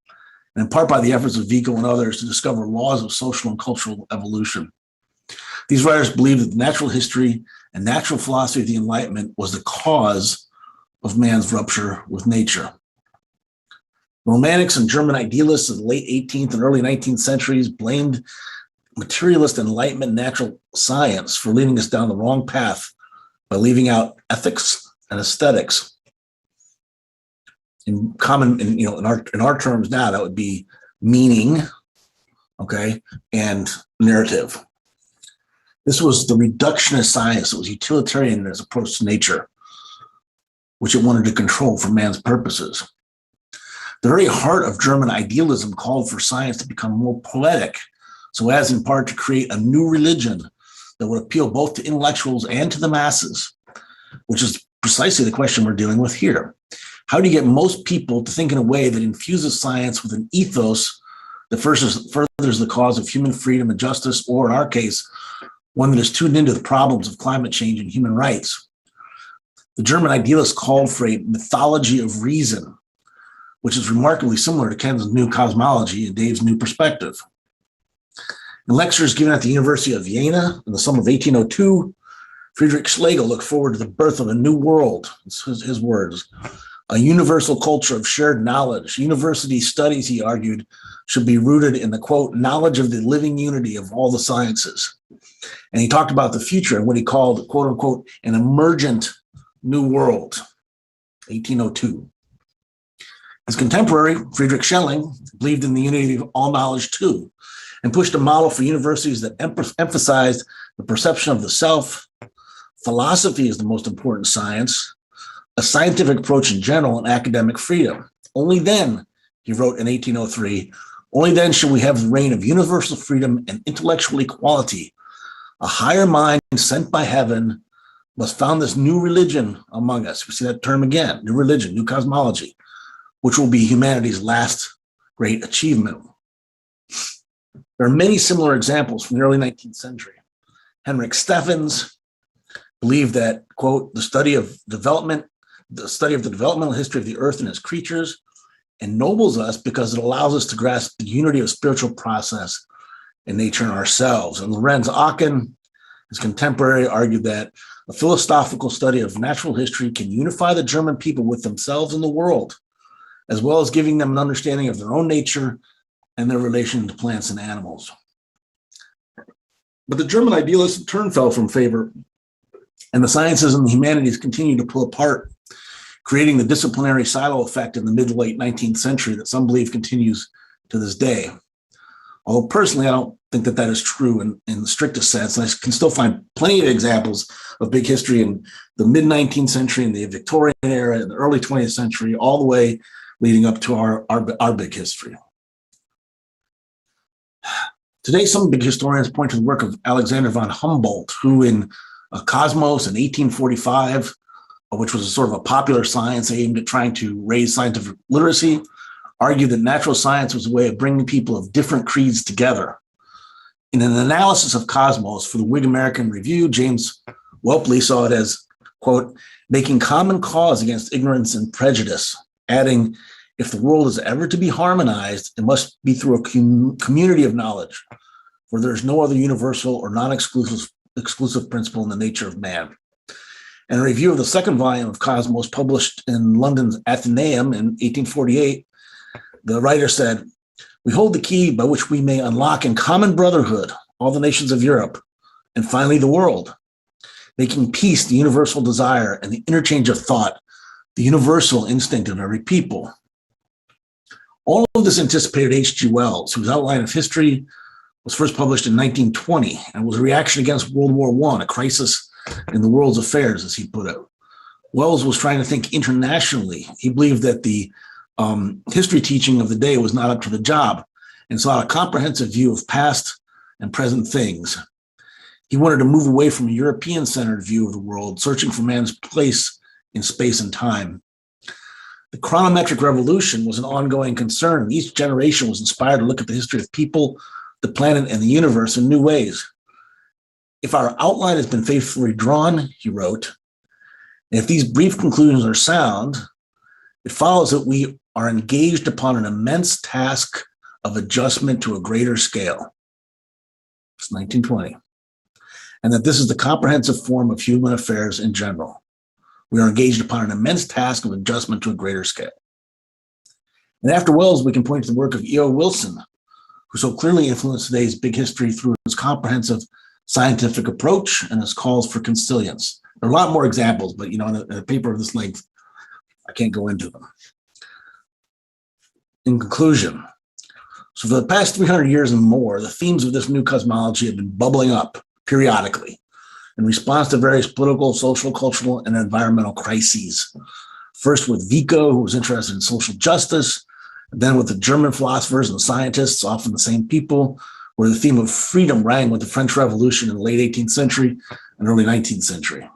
and in part by the efforts of Vico and others to discover laws of social and cultural evolution. These writers believed that the natural history and natural philosophy of the Enlightenment was the cause of man's rupture with nature. Romantics and German idealists of the late 18th and early 19th centuries blamed materialist Enlightenment natural science for leading us down the wrong path by leaving out ethics and aesthetics. In our terms now, that would be meaning, okay, and narrative. This was the reductionist science. It was utilitarian in its approach to nature, which it wanted to control for man's purposes. The very heart of German idealism called for science to become more poetic, so as in part to create a new religion that would appeal both to intellectuals and to the masses, which is precisely the question we're dealing with here. How do you get most people to think in a way that infuses science with an ethos that furthers the cause of human freedom and justice, or in our case, one that is tuned into the problems of climate change and human rights? The German idealists called for a mythology of reason, which is remarkably similar to Ken's new cosmology and Dave's new perspective. In lectures given at the University of Vienna in the summer of 1802, Friedrich Schlegel looked forward to the birth of a new world, his words, a universal culture of shared knowledge. University studies, he argued, should be rooted in the, quote, knowledge of the living unity of all the sciences. And he talked about the future and what he called, quote unquote, an emergent new world, 1802. His contemporary, Friedrich Schelling, believed in the unity of all knowledge too, and pushed a model for universities that emphasized the perception of the self. Philosophy is the most important science, a scientific approach in general, and academic freedom. Only then, he wrote in 1803, only then shall we have the reign of universal freedom and intellectual equality. A higher mind sent by heaven must found this new religion among us. We see that term again, new religion, new cosmology, which will be humanity's last great achievement. There are many similar examples from the early 19th century. Henrik Steffens believed that, quote, the study of the developmental history of the earth and its creatures ennobles us because it allows us to grasp the unity of spiritual process in nature and ourselves. And Lorenz Aachen, his contemporary, argued that a philosophical study of natural history can unify the German people with themselves and the world, as well as giving them an understanding of their own nature and their relation to plants and animals. But the German idealists in turn fell from favor, and the sciences and the humanities continued to pull apart, creating the disciplinary silo effect in the mid to late 19th century that some believe continues to this day. Although personally, I don't think that is true in the strictest sense. And I can still find plenty of examples of big history in the mid 19th century, in the Victorian era, in the early 20th century, all the way leading up to our big history. Today, some big historians point to the work of Alexander von Humboldt, who in Cosmos in 1845, which was a sort of a popular science aimed at trying to raise scientific literacy, argued that natural science was a way of bringing people of different creeds together. In an analysis of Cosmos for the Whig American Review, James Whelpley saw it as, quote, making common cause against ignorance and prejudice, adding, if the world is ever to be harmonized, it must be through a community of knowledge, for there is no other universal or non-exclusive principle in the nature of man. In a review of the second volume of Cosmos, published in London's Athenaeum in 1848, the writer said, we hold the key by which we may unlock in common brotherhood all the nations of Europe, and finally the world, making peace the universal desire and the interchange of thought, the universal instinct of every people. All of this anticipated H.G. Wells, whose outline of history was first published in 1920 and was a reaction against World War I, a crisis in the world's affairs, as he put it. Wells was trying to think internationally. He believed that the history teaching of the day was not up to the job and sought a comprehensive view of past and present things. He wanted to move away from a European-centered view of the world, searching for man's place in space and time. The chronometric revolution was an ongoing concern. Each generation was inspired to look at the history of people, the planet, and the universe in new ways. If our outline has been faithfully drawn, he wrote, and if these brief conclusions are sound, it follows that we are engaged upon an immense task of adjustment to a greater scale. It's 1920. And that this is the comprehensive form of human affairs in general. We are engaged upon an immense task of adjustment to a greater scale. And after Wells, we can point to the work of E.O. Wilson, who so clearly influenced today's big history through his comprehensive scientific approach and his calls for consilience. There are a lot more examples, but in a paper of this length, I can't go into them. In conclusion, so for the past 300 years and more, the themes of this new cosmology have been bubbling up periodically in response to various political, social, cultural, and environmental crises. First with Vico, who was interested in social justice, and then with the German philosophers and scientists, often the same people, where the theme of freedom rang with the French Revolution in the late 18th century and early 19th century.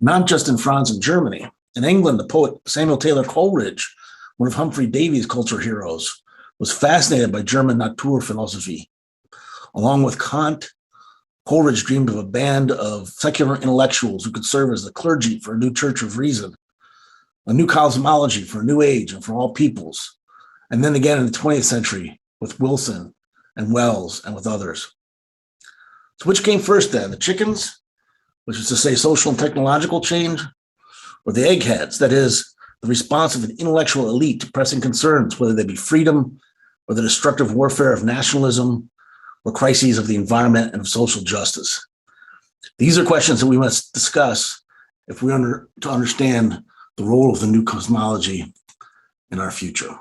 Not just in France and Germany. In England, the poet Samuel Taylor Coleridge, one of Humphrey Davy's culture heroes, was fascinated by German nature philosophy. Along with Kant, Coleridge dreamed of a band of secular intellectuals who could serve as the clergy for a new church of reason, a new cosmology for a new age and for all peoples. And then again in the 20th century with Wilson and Wells and with others. So which came first then, the chickens, which is to say social and technological change, or the eggheads, that is, the response of an intellectual elite to pressing concerns, whether they be freedom or the destructive warfare of nationalism or crises of the environment and of social justice? These are questions that we must discuss if we are to understand the role of the new cosmology in our future.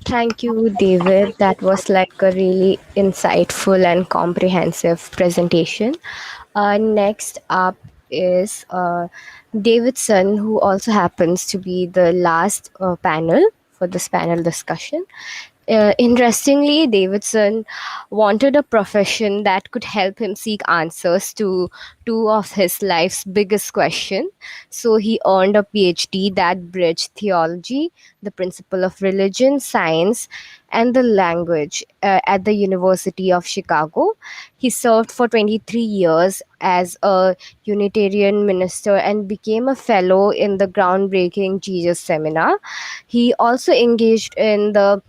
Thank you, David. That was like a really insightful and comprehensive presentation. Next up is Davidson, who also happens to be the last panel for this panel discussion. Interestingly, Davidson wanted a profession that could help him seek answers to two of his life's biggest questions. So he earned a PhD that bridged theology, the principle of religion, science, and the language at the University of Chicago. He served for 23 years as a Unitarian minister and became a fellow in the groundbreaking Jesus Seminar. He also engaged in the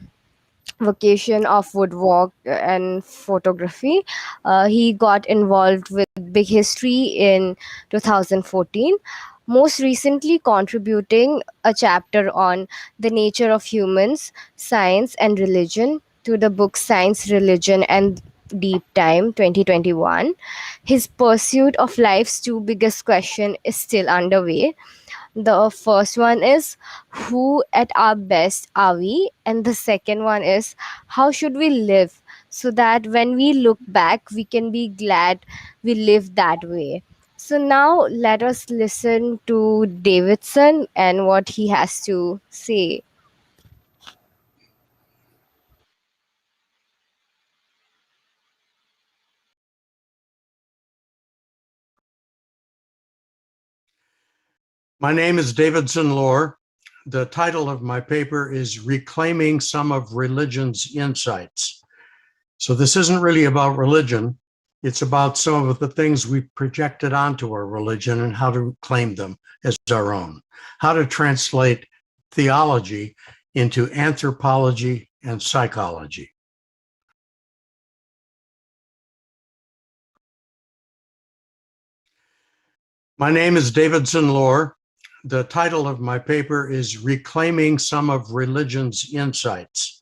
vocation of woodwork and photography. He got involved with Big History in 2014, most recently contributing a chapter on the nature of humans, science, and religion to the book Science, Religion, and Deep Time 2021. His pursuit of life's two biggest questions is still underway. The first one is, who at our best are we? And the second one is, how should we live so that when we look back, we can be glad we lived that way? So now let us listen to Davidson and what he has to say. My name is Davidson Loehr. The title of my paper is Reclaiming Some of Religion's Insights. So this isn't really about religion. It's about some of the things we projected onto our religion and how to claim them as our own, how to translate theology into anthropology and psychology. My name is Davidson Loehr. The title of my paper is Reclaiming Some of Religion's Insights.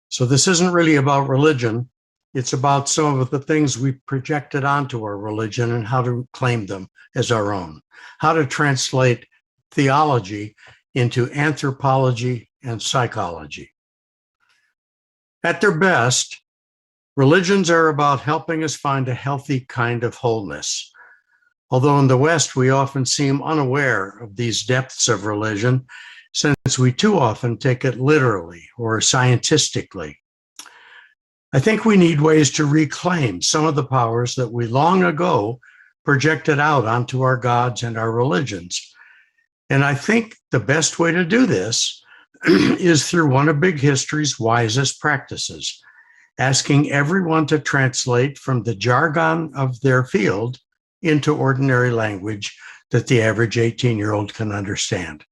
So this isn't really about religion. It's about some of the things we projected onto our religion and how to claim them as our own, how to translate theology into anthropology and psychology. At their best, religions are about helping us find a healthy kind of wholeness. Although in the West, we often seem unaware of these depths of religion, since we too often take it literally or scientistically. I think we need ways to reclaim some of the powers that we long ago projected out onto our gods and our religions. And I think the best way to do this is through one of big history's wisest practices, asking everyone to translate from the jargon of their field into ordinary language that the average 18-year-old can understand.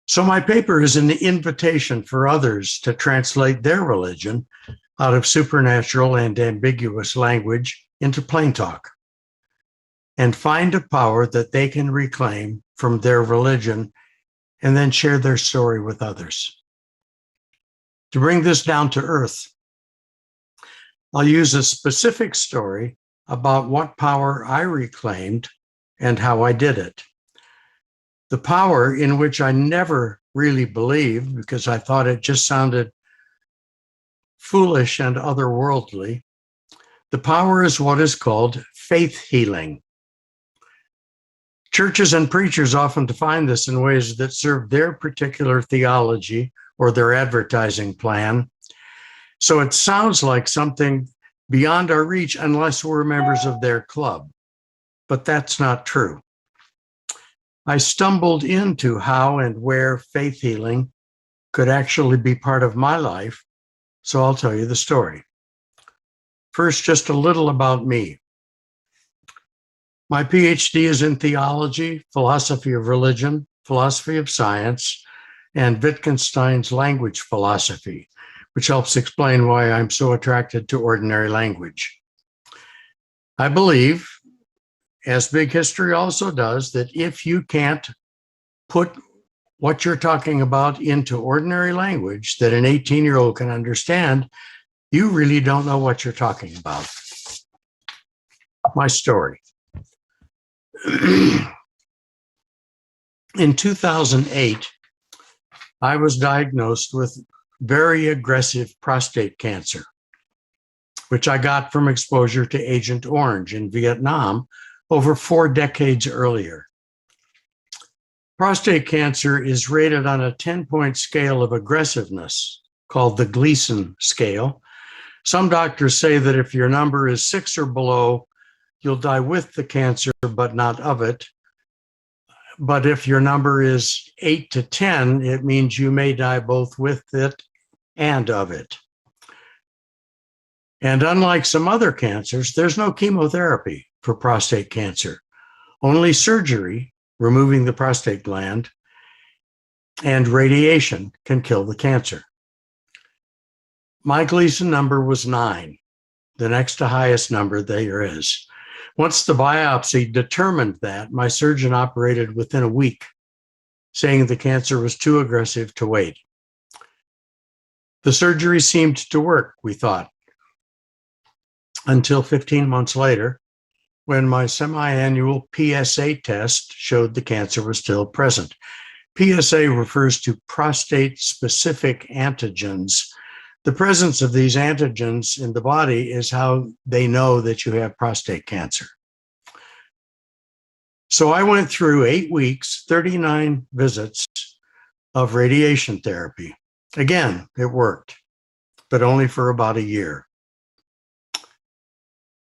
So my paper is an invitation for others to translate their religion out of supernatural and ambiguous language into plain talk, and find a power that they can reclaim from their religion and then share their story with others. To bring this down to earth, I'll use a specific story about what power I reclaimed and how I did it. The power in which I never really believed because I thought it just sounded foolish and otherworldly. The power is what is called faith healing. Churches and preachers often define this in ways that serve their particular theology or their advertising plan. So it sounds like something beyond our reach unless we're members of their club. But that's not true. I stumbled into how and where faith healing could actually be part of my life, so I'll tell you the story. First, just a little about me. My PhD is in theology, philosophy of religion, philosophy of science, and Wittgenstein's language philosophy, which helps explain why I'm so attracted to ordinary language. I believe, as big history also does, that if you can't put what you're talking about into ordinary language that an 18-year-old can understand, you really don't know what you're talking about. My story. In 2008, I was diagnosed with very aggressive prostate cancer, which I got from exposure to Agent Orange in Vietnam over 4 decades earlier. Prostate cancer is rated on a 10-point scale of aggressiveness called the Gleason scale. Some doctors say that if your number is 6 or below, you'll die with the cancer, but not of it. But if your number is 8 to 10, it means you may die both with it and of it. And unlike some other cancers, there's no chemotherapy for prostate cancer, only surgery, removing the prostate gland, and radiation can kill the cancer. My Gleason number was 9, the next to highest number there is. Once the biopsy determined that, my surgeon operated within a week, saying the cancer was too aggressive to wait. The surgery seemed to work, we thought, until 15 months later, when my semi-annual PSA test showed the cancer was still present. PSA refers to prostate-specific antigens. The presence of these antigens in the body is how they know that you have prostate cancer. So I went through 8 weeks, 39 visits of radiation therapy. Again, it worked, but only for about a year.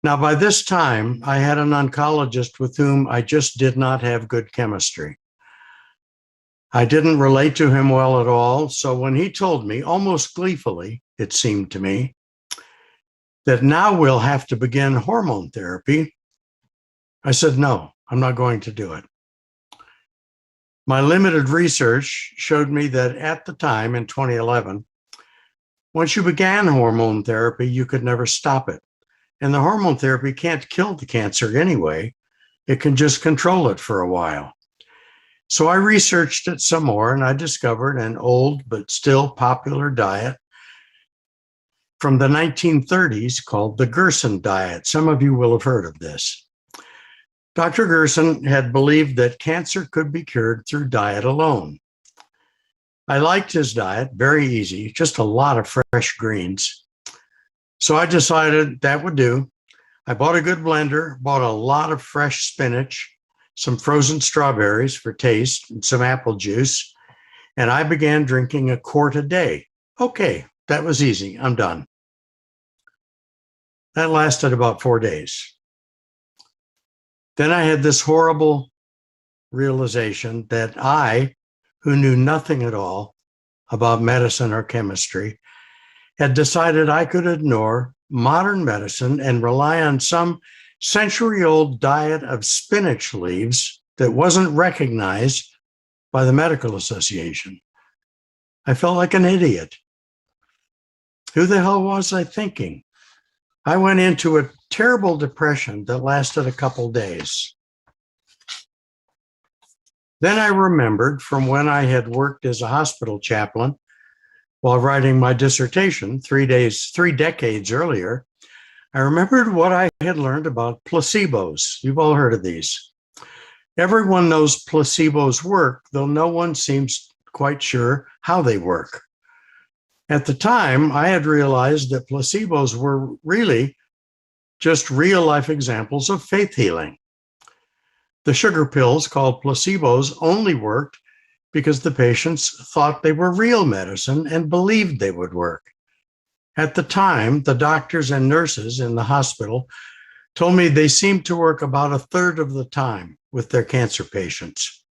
Now, by this time, I had an oncologist with whom I just did not have good chemistry. I didn't relate to him well at all. So when he told me, almost gleefully, it seemed to me, that now we'll have to begin hormone therapy, I said, no, I'm not going to do it. My limited research showed me that at the time in 2011, once you began hormone therapy, you could never stop it. And the hormone therapy can't kill the cancer anyway. It can just control it for a while. So I researched it some more, and I discovered an old but still popular diet from the 1930s called the Gerson diet. Some of you will have heard of this. Dr. Gerson had believed that cancer could be cured through diet alone. I liked his diet, very easy, just a lot of fresh greens. So I decided that would do. I bought a good blender, bought a lot of fresh spinach, some frozen strawberries for taste, and some apple juice. and I began drinking a quart a day. Okay, that was easy. I'm done. That lasted about 4 days. Then I had this horrible realization that I, who knew nothing at all about medicine or chemistry, had decided I could ignore modern medicine and rely on some century-old diet of spinach leaves that wasn't recognized by the medical association. I felt like an idiot. Who the hell was I thinking? I went into a terrible depression that lasted a couple days. Then I remembered from when I had worked as a hospital chaplain while writing my dissertation 3 decades earlier. I remembered what I had learned about placebos. You've all heard of these. Everyone knows placebos work, though no one seems quite sure how they work. At the time, I had realized that placebos were really just real-life examples of faith healing. The sugar pills called placebos only worked because the patients thought they were real medicine and believed they would work. At the time, the doctors and nurses in the hospital told me they seemed to work about a third of the time with their cancer patients.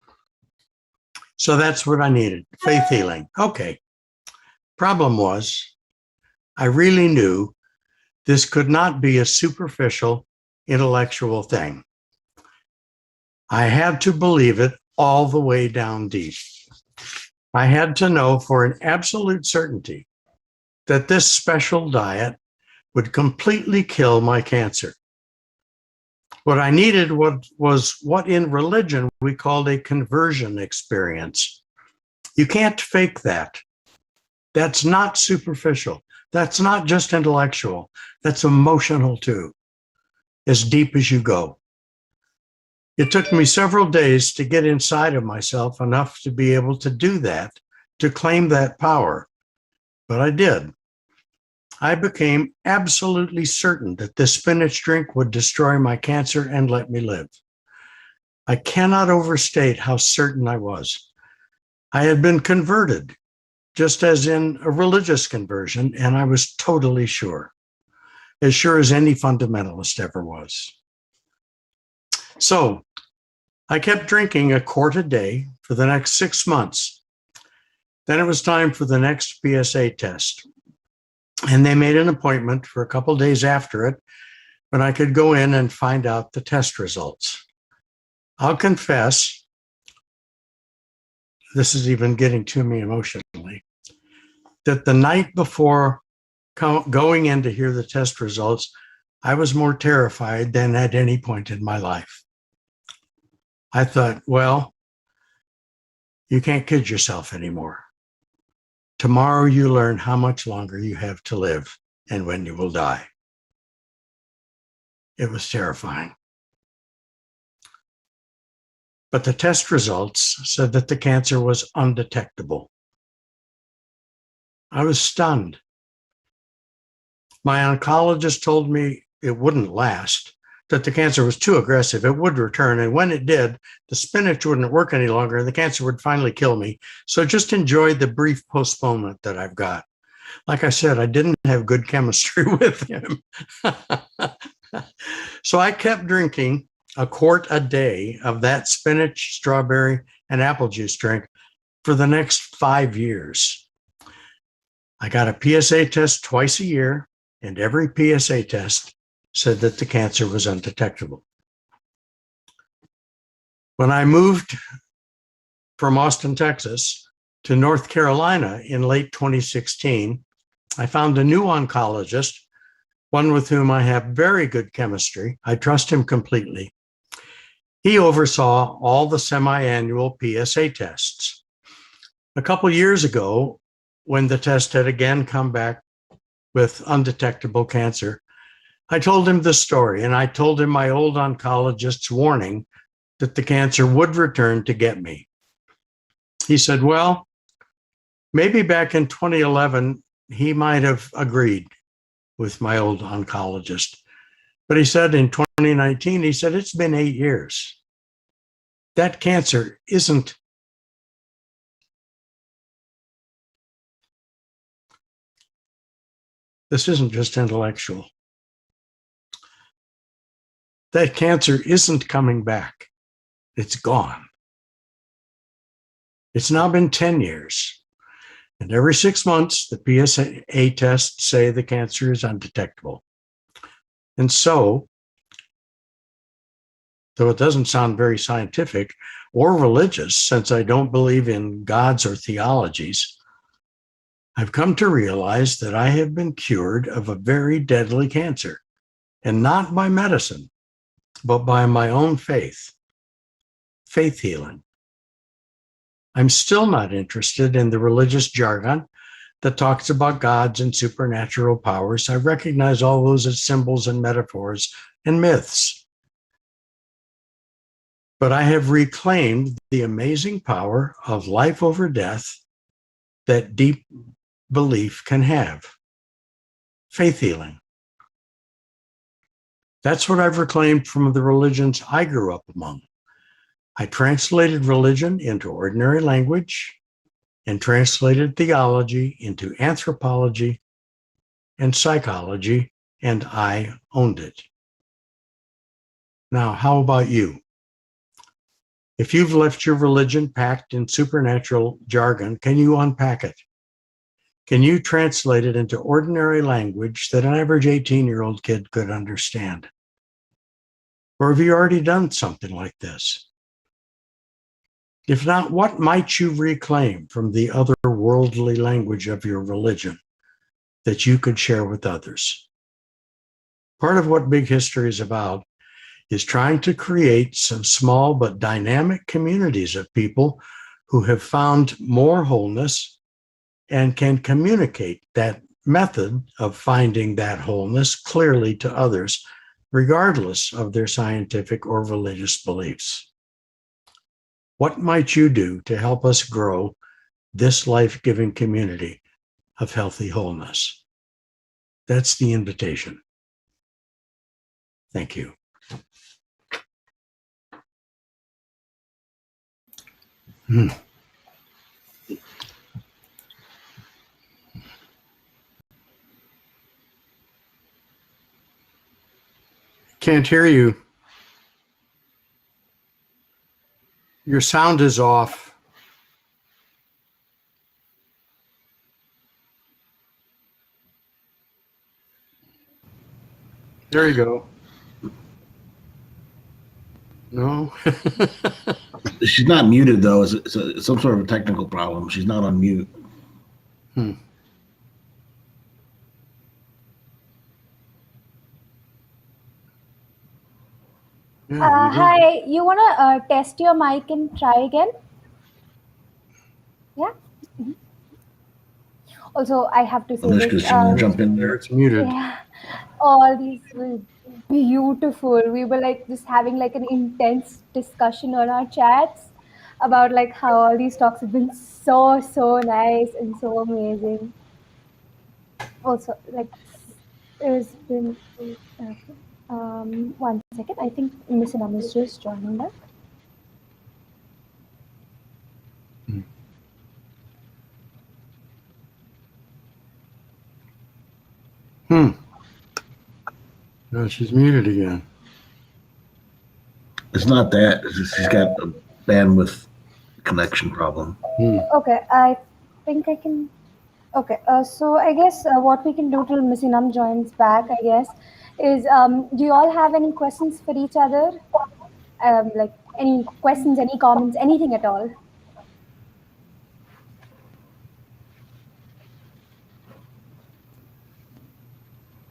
So that's what I needed, faith healing. Okay. Problem was, I really knew this could not be a superficial intellectual thing. I had to believe it all the way down deep. I had to know for an absolute certainty that this special diet would completely kill my cancer. What I needed was what in religion we called a conversion experience. You can't fake that. That's not superficial. That's not just intellectual. That's emotional too, as deep as you go. It took me several days to get inside of myself enough to be able to do that, to claim that power. But I did. I became absolutely certain that this spinach drink would destroy my cancer and let me live. I cannot overstate how certain I was. I had been converted, just as in a religious conversion, and I was totally sure as any fundamentalist ever was. So I kept drinking a quart a day for the next 6 months. Then it was time for the next PSA test. And they made an appointment for a couple of days after it when I could go in and find out the test results. I'll confess, this is even getting to me emotionally, that the night before going in to hear the test results, I was more terrified than at any point in my life. I thought, well, you can't kid yourself anymore. Tomorrow you learn how much longer you have to live and when you will die. It was terrifying. But the test results said that the cancer was undetectable. I was stunned. My oncologist told me it wouldn't last, that the cancer was too aggressive, it would return, and when it did, the spinach wouldn't work any longer, and the cancer would finally kill me. So just enjoy the brief postponement that I've got. Like I said, I didn't have good chemistry with him. So I kept drinking a quart a day of that spinach, strawberry, and apple juice drink for the next 5 years. I got a PSA test twice a year, and every PSA test said that the cancer was undetectable. When I moved from Austin, Texas to North Carolina in late 2016, I found a new oncologist, one with whom I have very good chemistry. I trust him completely. He oversaw all the semi-annual PSA tests. A couple years ago, when the test had again come back with undetectable cancer, I told him the story, and I told him my old oncologist's warning that the cancer would return to get me. He said, well, maybe back in 2011, he might have agreed with my old oncologist. But he said in 2019, he said, it's been 8 years. That cancer isn't This isn't just intellectual. That cancer isn't coming back. It's gone. It's now been 10 years. And every 6 months, the PSA tests say the cancer is undetectable. And so, though it doesn't sound very scientific or religious, since I don't believe in gods or theologies, I've come to realize that I have been cured of a very deadly cancer, and not by medicine, but by my own faith healing. I'm still not interested in the religious jargon that talks about gods and supernatural powers. I recognize all those as symbols and metaphors and myths. But I have reclaimed the amazing power of life over death that deep belief can have. Faith healing. That's what I've reclaimed from the religions I grew up among. I translated religion into ordinary language and translated theology into anthropology and psychology, and I owned it. Now, how about you? If you've left your religion packed in supernatural jargon, can you unpack it? Can you translate it into ordinary language that an average 18-year-old kid could understand? Or have you already done something like this? If not, what might you reclaim from the otherworldly language of your religion that you could share with others? Part of what Big History is about is trying to create some small but dynamic communities of people who have found more wholeness and can communicate that method of finding that wholeness clearly to others, regardless of their scientific or religious beliefs. What might you do to help us grow this life-giving community of healthy wholeness? That's the invitation. Thank you. Can't hear you. Your sound is off. There you go. No. She's not muted though. It's some sort of a technical problem. She's not on mute. Yeah, Hi, you want to test your mic and try again? Yeah. Mhm. Also, I have to say Anishka, this. she want to jump in there? it's muted. Yeah, all these were beautiful. We were like just having like an intense discussion on our chats about like how all these talks have been so nice and so amazing. Also, like it's been. Okay. 1 second. I think Misinam is just joining back. No, she's muted again. It's not that. She's got a bandwidth connection problem. Okay, I think I can. Okay, so I guess what we can do till Misinam joins back, I guess, is do you all have any questions for each other? Like any questions, any comments, anything at all?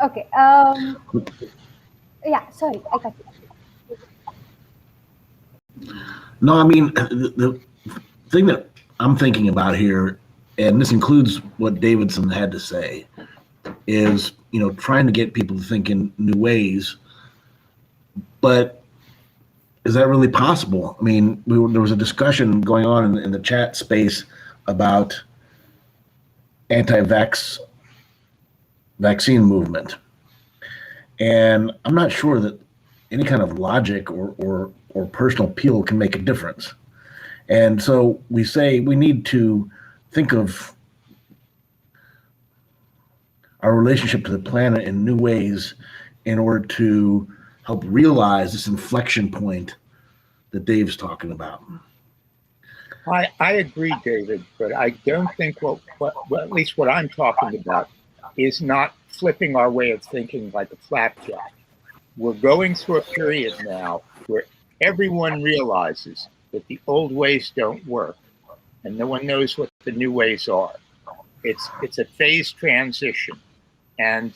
Okay. Yeah, sorry, I cut you. No, I mean, the thing that I'm thinking about here, and this includes what Davidson had to say, is, trying to get people to think in new ways. But is that really possible? I mean, there was a discussion going on in the chat space about anti-vax vaccine movement. And I'm not sure that any kind of logic or personal appeal can make a difference. And so we say we need to think of our relationship to the planet in new ways in order to help realize this inflection point that Dave's talking about. I agree, David, but I don't think well, at least what I'm talking about is not flipping our way of thinking like a flapjack. We're going through a period now where everyone realizes that the old ways don't work, and no one knows what the new ways are. It's a phase transition, and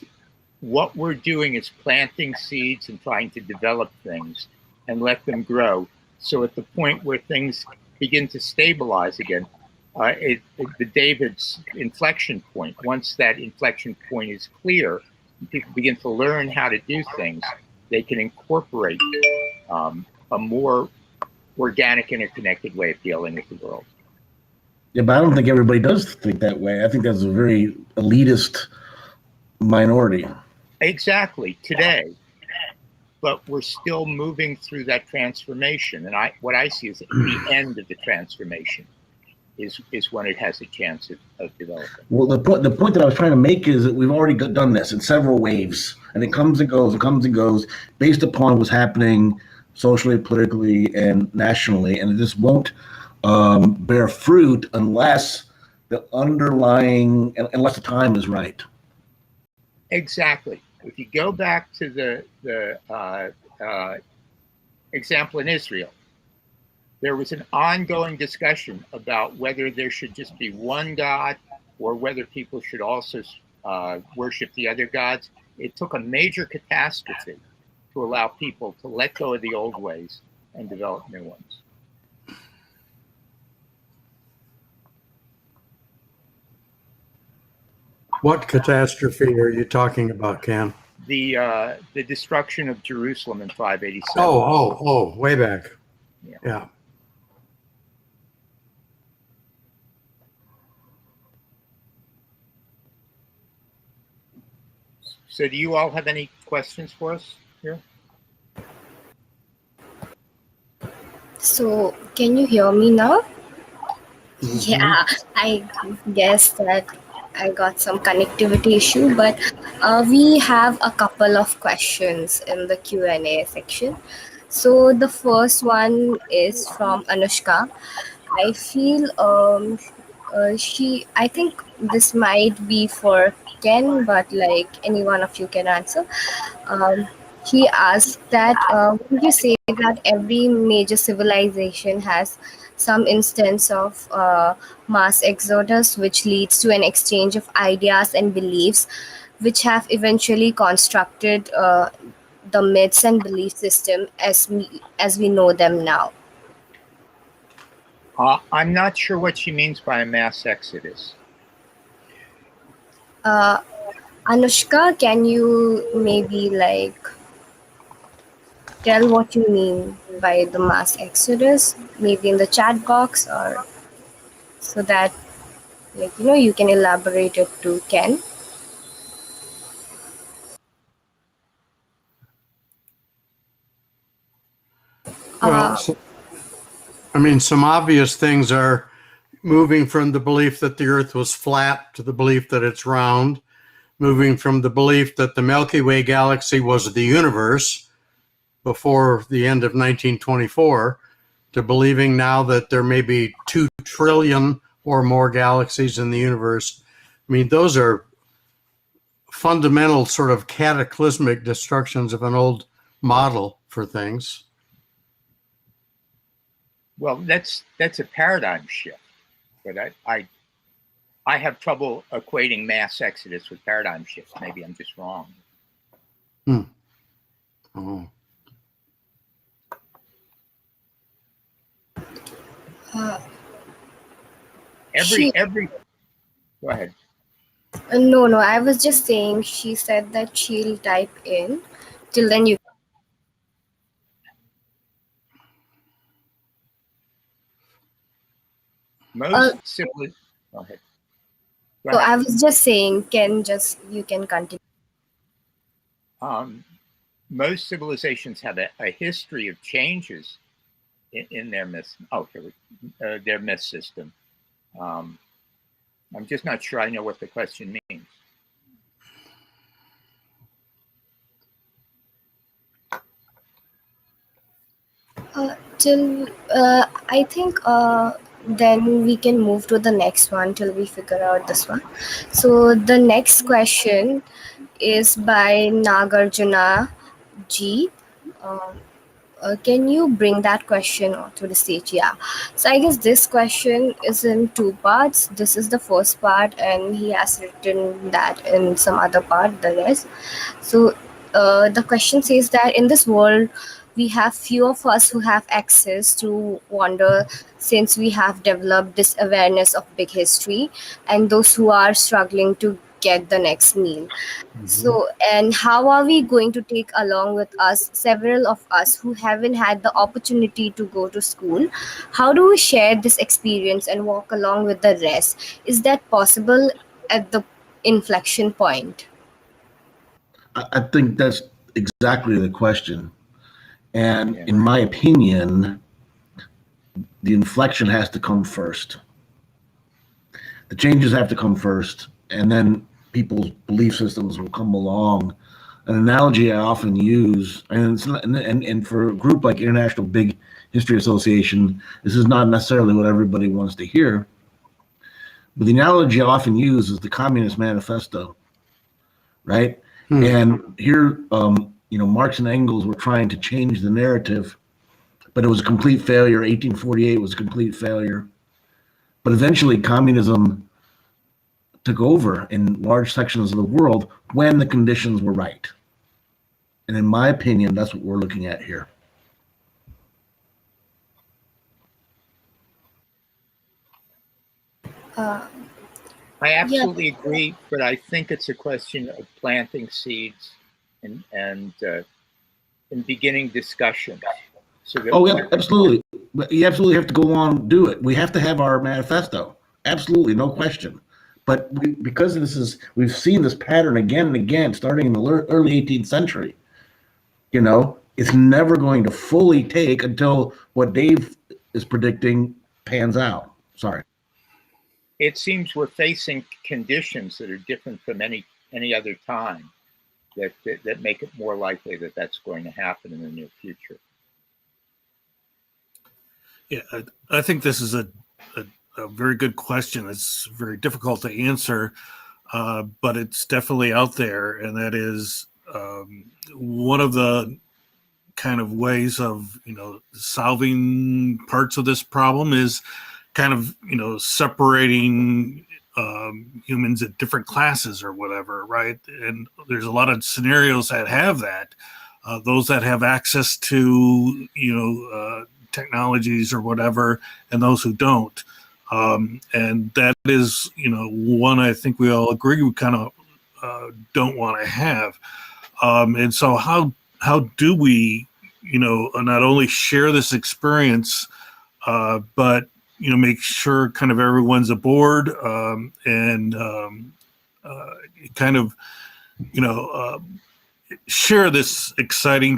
what we're doing is planting seeds and trying to develop things and let them grow. So at the point where things begin to stabilize again, the David's inflection point, once that inflection point is clear, and people begin to learn how to do things, they can incorporate a more organic, interconnected way of dealing with the world. Yeah, but I don't think everybody does think that way. I think that's a very elitist minority. Exactly, today. But we're still moving through that transformation. And what I see is the end of the transformation is when it has a chance of developing. Well, the point that I was trying to make is that we've already done this in several waves, and it comes and goes, based upon what's happening socially, politically, and nationally, and this won't bear fruit unless the time is right. Exactly. If you go back to the example in Israel, there was an ongoing discussion about whether there should just be one God or whether people should also worship the other gods. It took a major catastrophe to allow people to let go of the old ways and develop new ones. What catastrophe are you talking about, Ken? The destruction of Jerusalem in 587. Oh, way back. Yeah. So do you all have any questions for us here? So, can you hear me now? Yeah, I guess that I got some connectivity issue, but we have a couple of questions in the Q&A section. So the first one is from Anushka. I feel I think this might be for Ken, but like any one of you can answer. Um, he asked that would you say that every major civilization has some instance of mass exodus, which leads to an exchange of ideas and beliefs, which have eventually constructed the myths and belief system as we know them now? I'm not sure what she means by a mass exodus. Anushka, can you maybe like tell what you mean by the mass exodus, maybe in the chat box, or so that you can elaborate it to Ken? Well, some obvious things are moving from the belief that the Earth was flat to the belief that it's round, moving from the belief that the Milky Way galaxy was the universe before the end of 1924 to believing now that there may be 2 trillion or more galaxies in the universe. I mean, those are fundamental sort of cataclysmic destructions of an old model for things. Well, that's a paradigm shift, but I have trouble equating mass exodus with paradigm shifts. Maybe I'm just wrong. Oh. Every go ahead. No, I was just saying she said that she'll type in. Till then you. Most civilizations. Go ahead. So I was just saying, you can continue. Most civilizations have a history of changes in their myth. Their myth system. I'm just not sure I know what the question means. Till I think then we can move to the next one till we figure out this one. So the next question is by Nagarjuna G. Um, can you bring that question to the stage? Yeah. So I guess this question is in two parts. This is the first part, and he has written that in some other part, the rest. So the question says that in this world, we have few of us who have access to wonder since we have developed this awareness of big history, and those who are struggling to get the next meal. So, and how are we going to take along with us several of us who haven't had the opportunity to go to school? How do we share this experience and walk along with the rest? Is that possible at the inflection point? I think that's exactly the question. And Yeah. in my opinion, the inflection has to come first. The changes have to come first, and then people's belief systems will come along. An analogy I often use, and for a group like International Big History Association, this is not necessarily what everybody wants to hear, but the analogy I often use is the Communist Manifesto, right? And here, Marx and Engels were trying to change the narrative, but it was a complete failure. 1848 was a complete failure. But eventually, communism took over in large sections of the world when the conditions were right. And in my opinion, that's what we're looking at here. I absolutely agree, but I think it's a question of planting seeds and beginning discussion. So yeah, absolutely. But you absolutely have to go on and do it. We have to have our manifesto. Absolutely, no question. But because we've seen this pattern again and again, starting in the early 18th century, it's never going to fully take until what Dave is predicting pans out. Sorry. It seems we're facing conditions that are different from any other time that make it more likely that that's going to happen in the near future. Yeah, I think this is a very good question. It's very difficult to answer, but it's definitely out there, and that is one of the kind of ways of solving parts of this problem is kind of separating humans at different classes or whatever, right? And there's a lot of scenarios that have that. Those that have access to technologies or whatever, and those who don't. And that is, one I think we all agree we kind of don't want to have. And so how do we, not only share this experience, but, make sure kind of everyone's aboard and kind of, share this exciting,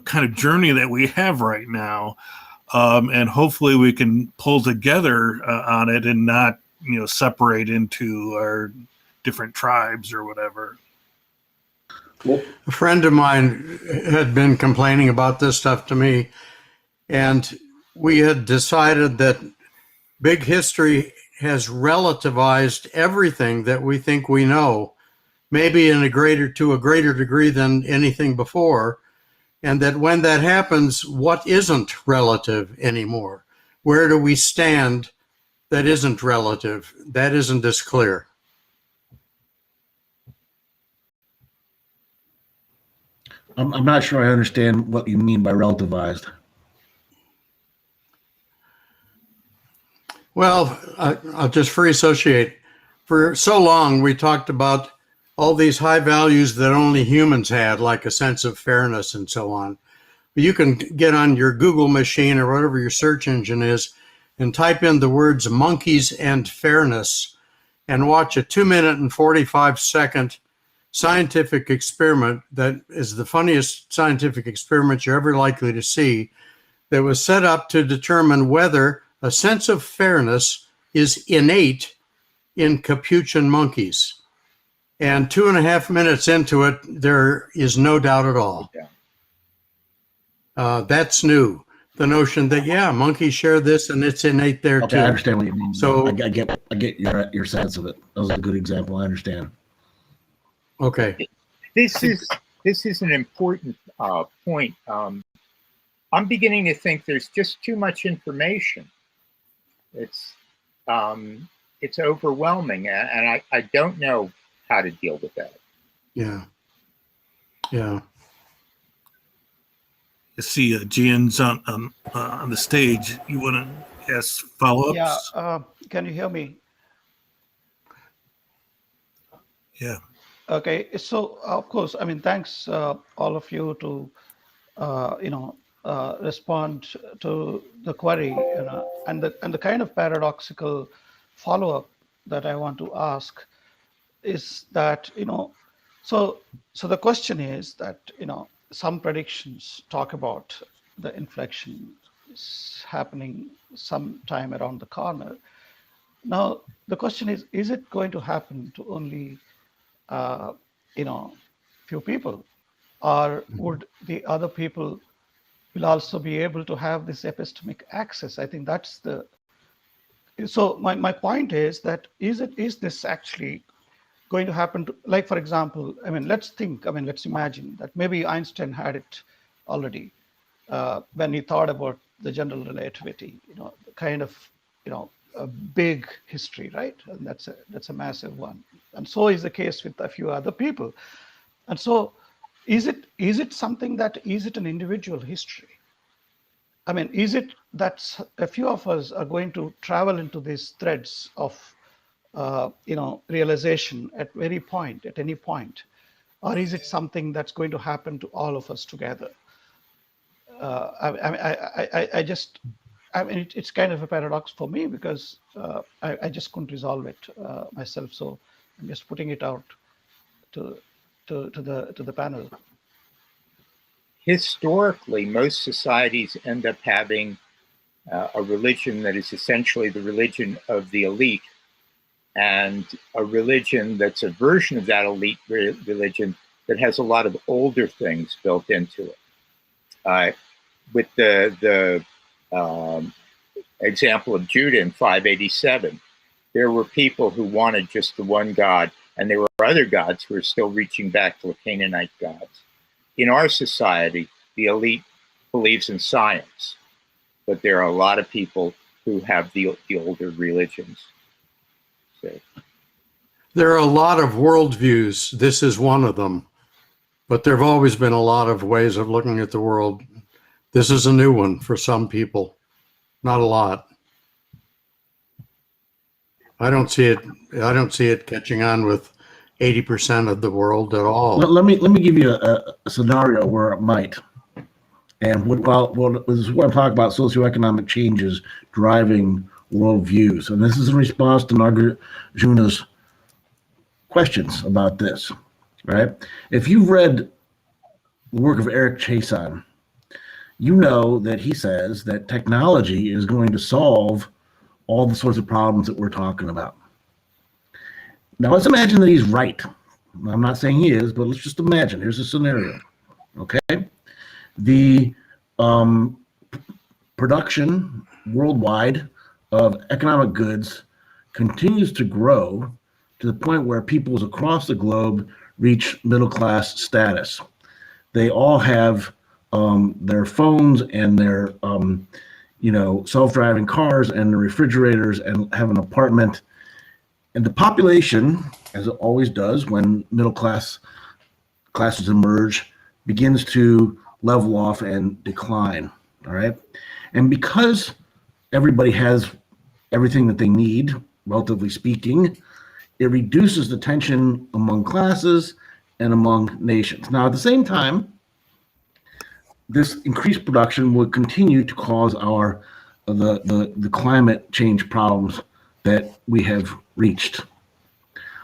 kind of journey that we have right now. And hopefully we can pull together on it and not, separate into our different tribes or whatever. A friend of mine had been complaining about this stuff to me, and we had decided that big history has relativized everything that we think we know, maybe to a greater degree than anything before. And that when that happens, what isn't relative anymore? Where do we stand that isn't relative? That isn't as clear. I'm not sure I understand what you mean by relativized. Well, I'll just free associate. For so long, we talked about all these high values that only humans had, like a sense of fairness and so on. You can get on your Google machine or whatever your search engine is and type in the words monkeys and fairness and watch a 2-minute and 45-second scientific experiment that is the funniest scientific experiment you're ever likely to see, that was set up to determine whether a sense of fairness is innate in Capuchin monkeys. And 2.5 minutes into it, there is no doubt at all. That's new. the notion that, yeah, monkeys share this and it's innate there Okay, I too. understand what you mean. So- I get your sense of it. That was a good example. I understand. Okay. This is an important point. I'm beginning to think there's just too much information. It's overwhelming, and I don't know how to deal with that. Yeah. Yeah. I see Jan's on the stage. You want to ask follow-ups? Yeah, can you hear me? Yeah. Okay, so of course, I mean, thanks all of you to respond to the query, and the kind of paradoxical follow-up that I want to ask is that so the question is that some predictions talk about the inflection is happening sometime around the corner. Now the question is it going to happen to only few people, or would the other people will also be able to have this epistemic access? I think that's the. So my point is that is this actually going to happen to, like, for example, let's imagine that maybe Einstein had it already when he thought about the general relativity, kind of, a big history, right? And that's a massive one. And so is the case with a few other people. And so is it something that, is it an individual history? Is it that a few of us are going to travel into these threads of realization at any point, or is it something that's going to happen to all of us together? It's kind of a paradox for me because I just couldn't resolve it myself. So I'm just putting it out to the panel. Historically, most societies end up having a religion that is essentially the religion of the elite, and a religion that's a version of that elite religion that has a lot of older things built into it. With the example of Judah in 587, there were people who wanted just the one God, and there were other gods who are still reaching back to the Canaanite gods. In our society, the elite believes in science, but there are a lot of people who have the older religions. So. There are a lot of worldviews. This is one of them. But there have always been a lot of ways of looking at the world. This is a new one for some people. Not a lot. I don't see it catching on with 80% of the world at all. Let me give you a scenario where it might. And this is what I'm talking about: socioeconomic changes driving worldviews. And this is in response to Nagarjuna's questions about this, right? If you've read the work of Eric Chason, you know that he says that technology is going to solve all the sorts of problems that we're talking about. Now, let's imagine that he's right. I'm not saying he is, but let's just imagine. Here's a scenario, okay? The production worldwide of economic goods continues to grow to the point where peoples across the globe reach middle-class status. They all have their phones and their self-driving cars and the refrigerators and have an apartment. And the population, as it always does when middle classes emerge, begins to level off and decline. All right. And because everybody has everything that they need, relatively speaking, it reduces the tension among classes and among nations. Now, at the same time, this increased production will continue to cause the climate change problems that we have reached.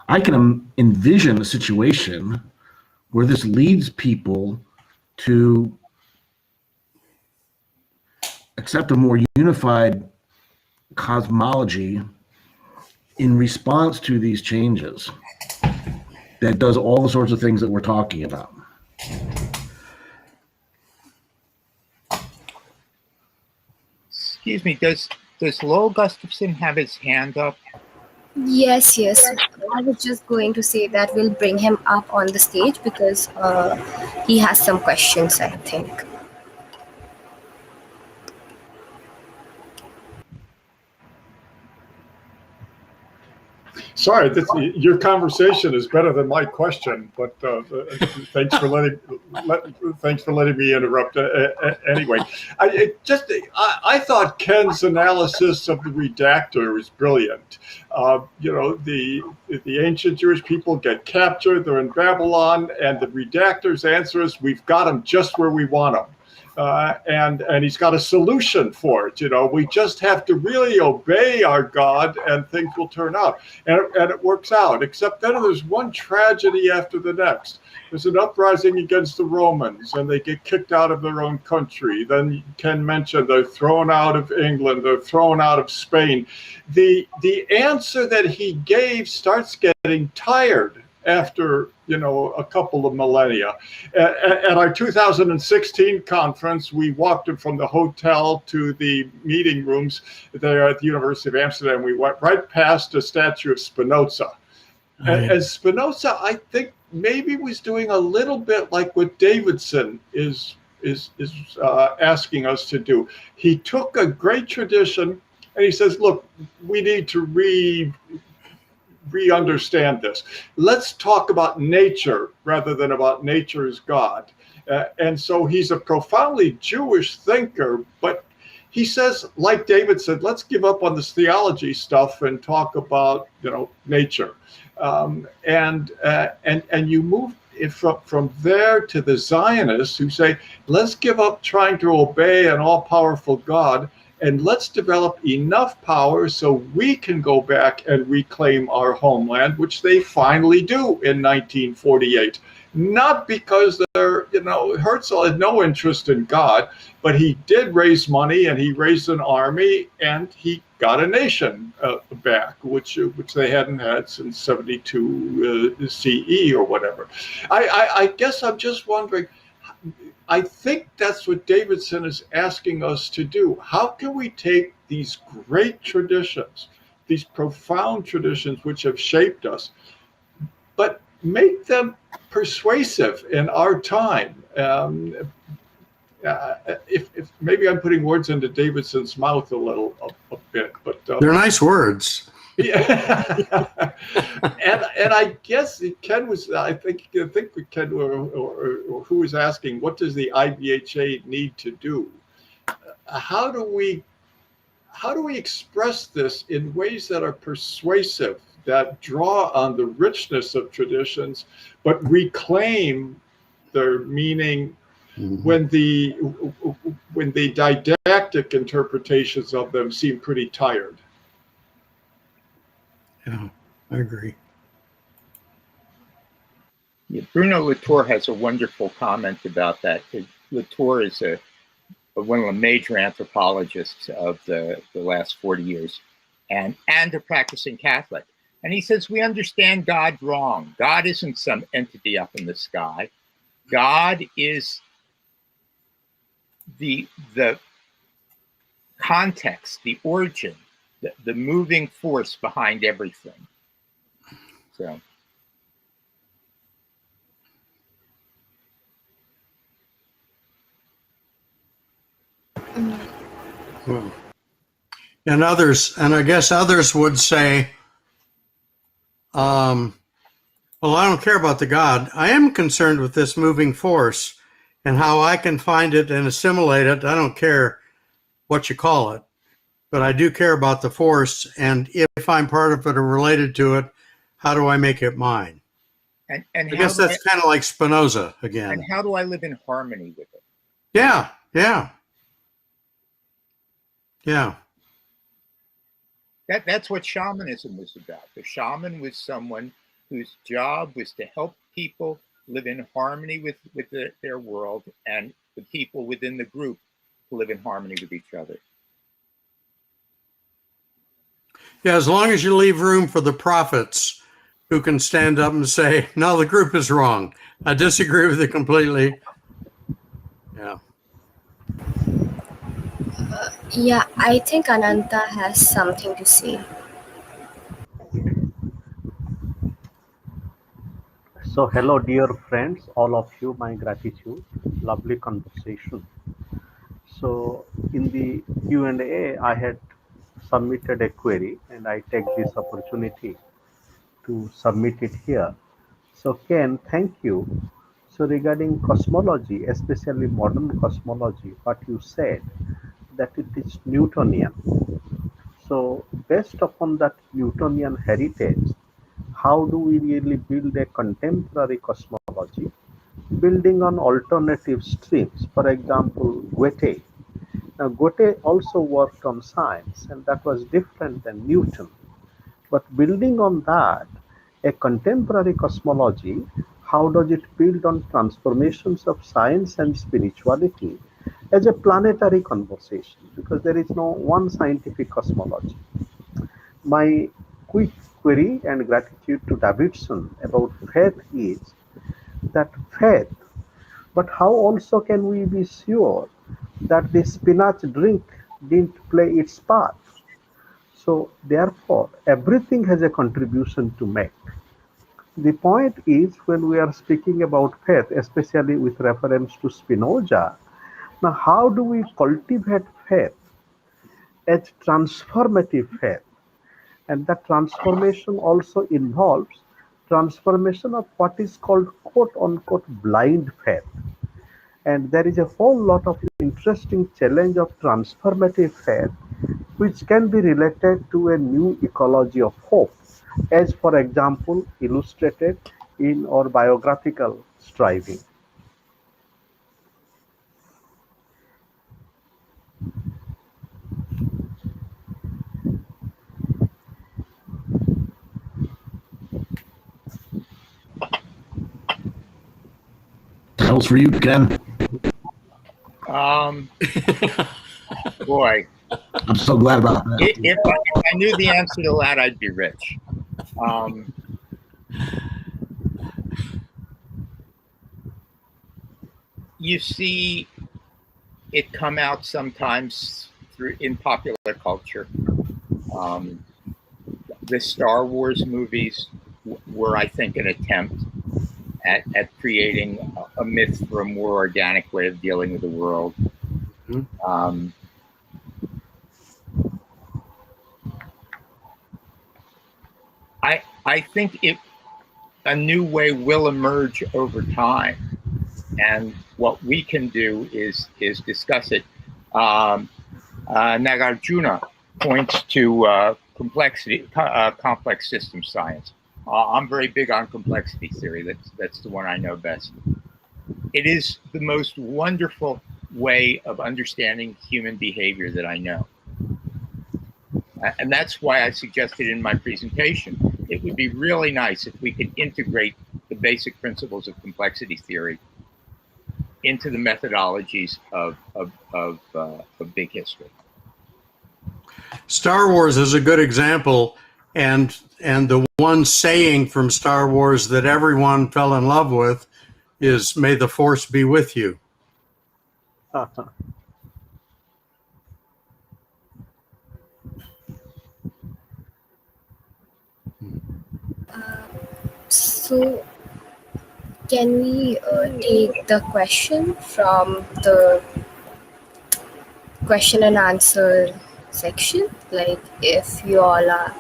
I can envision a situation where this leads people to accept a more unified cosmology in response to these changes that does all the sorts of things that we're talking about. Excuse me, does Lowell Gustafson have his hand up? Yes, yes. I was just going to say that we'll bring him up on the stage because he has some questions, I think. Sorry, your conversation is better than my question, but thanks for letting me interrupt. Anyway, I thought Ken's analysis of the redactor was brilliant. The ancient Jewish people get captured; they're in Babylon, and the redactor's answer is, "We've got them just where we want them." And he's got a solution for it. We just have to really obey our God and things will turn out. And it works out, except then there's one tragedy after the next. There's an uprising against the Romans and they get kicked out of their own country. Then Ken mentioned they're thrown out of England, they're thrown out of Spain. The answer that he gave starts getting tired after a couple of millennia. At our 2016 conference, we walked from the hotel to the meeting rooms there at the University of Amsterdam. We went right past a statue of Spinoza. Right. And Spinoza, I think, maybe was doing a little bit like what Davidson is asking us to do. He took a great tradition and he says, look, we need to re-understand this. Let's talk about nature rather than about nature's God. And so he's a profoundly Jewish thinker, but he says, like David said, let's give up on this theology stuff and talk about, nature. And you move from there to the Zionists who say, let's give up trying to obey an all-powerful God and let's develop enough power so we can go back and reclaim our homeland, which they finally do in 1948. Not because Herzl had no interest in God, but he did raise money and he raised an army and he got a nation back, which they hadn't had since 72 CE or whatever. I guess I'm just wondering, I think that's what Davidson is asking us to do. How can we take these great traditions, these profound traditions which have shaped us, but make them persuasive in our time? If maybe I'm putting words into Davidson's mouth a bit, but they're nice words. Yeah, and I guess Ken was. I think Ken or who was asking, what does the IBHA need to do? How do we express this in ways that are persuasive, that draw on the richness of traditions, but reclaim their meaning when the didactic interpretations of them seem pretty tired? Yeah, I agree. Yeah, Bruno Latour has a wonderful comment about that. Latour is one of the major anthropologists of the last 40 years and a practicing Catholic. And he says, we understand God wrong. God isn't some entity up in the sky. God is the context, the origin, the moving force behind everything. So. And I guess others would say, well, I don't care about the God. I am concerned with this moving force and how I can find it and assimilate it. I don't care what you call it, but I do care about the force. And if I'm part of it or related to it, how do I make it mine? And I guess that's kind of like Spinoza again. And how do I live in harmony with it? Yeah. That's what shamanism was about. The shaman was someone whose job was to help people live in harmony with their world, and the people within the group to live in harmony with each other. Yeah, as long as you leave room for the prophets who can stand up and say, no, the group is wrong. I disagree with it completely. Yeah. Yeah, I think Ananta has something to say. So, hello, dear friends, all of you, my gratitude. Lovely conversation. So, in the Q&A, I had submitted a query, and I take this opportunity to submit it here. So, Ken, thank you. So, regarding cosmology, especially modern cosmology, what you said, that it is Newtonian. So, based upon that Newtonian heritage, how do we really build a contemporary cosmology building on alternative streams? For example, Goethe. Now, Goethe also worked on science, and that was different than Newton. But building on that, a contemporary cosmology, how does it build on transformations of science and spirituality as a planetary conversation? Because there is no one scientific cosmology. My quick query and gratitude to Davidson about faith is that faith, but how also can we be sure that the spinach drink didn't play its part? So, therefore, everything has a contribution to make. The point is, when we are speaking about faith, especially with reference to Spinoza, now how do we cultivate faith as transformative faith? And that transformation also involves transformation of what is called quote unquote blind faith. And there is a whole lot of interesting challenge of transformative faith which can be related to a new ecology of hope, as for example illustrated in our biographical striving. Titles for you, Ken. Boy, I'm so glad about that. if I knew the answer to that, I'd be rich. You see it come out sometimes in popular culture. The Star Wars movies were, I think, an attempt at creating a myth for a more organic way of dealing with the world. I think a new way will emerge over time, and what we can do is discuss it. Nagarjuna points to complexity, complex system science. I'm very big on complexity theory. That's the one I know best. It is the most wonderful way of understanding human behavior that I know. And that's why I suggested in my presentation, it would be really nice if we could integrate the basic principles of complexity theory into the methodologies of big history. Star Wars is a good example, and the one saying from Star Wars that everyone fell in love with is "May the Force be with you." So, can we take the question from the question and answer section? Like, if you all are.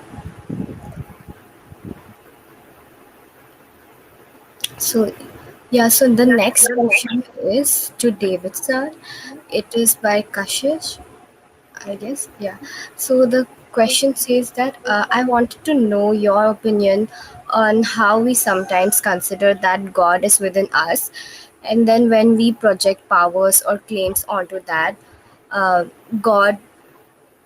So, yeah, so the next question is to Davidson. It is by Kashish, I guess. Yeah. So the question says that I wanted to know your opinion on how we sometimes consider that God is within us, and then when we project powers or claims uh, God,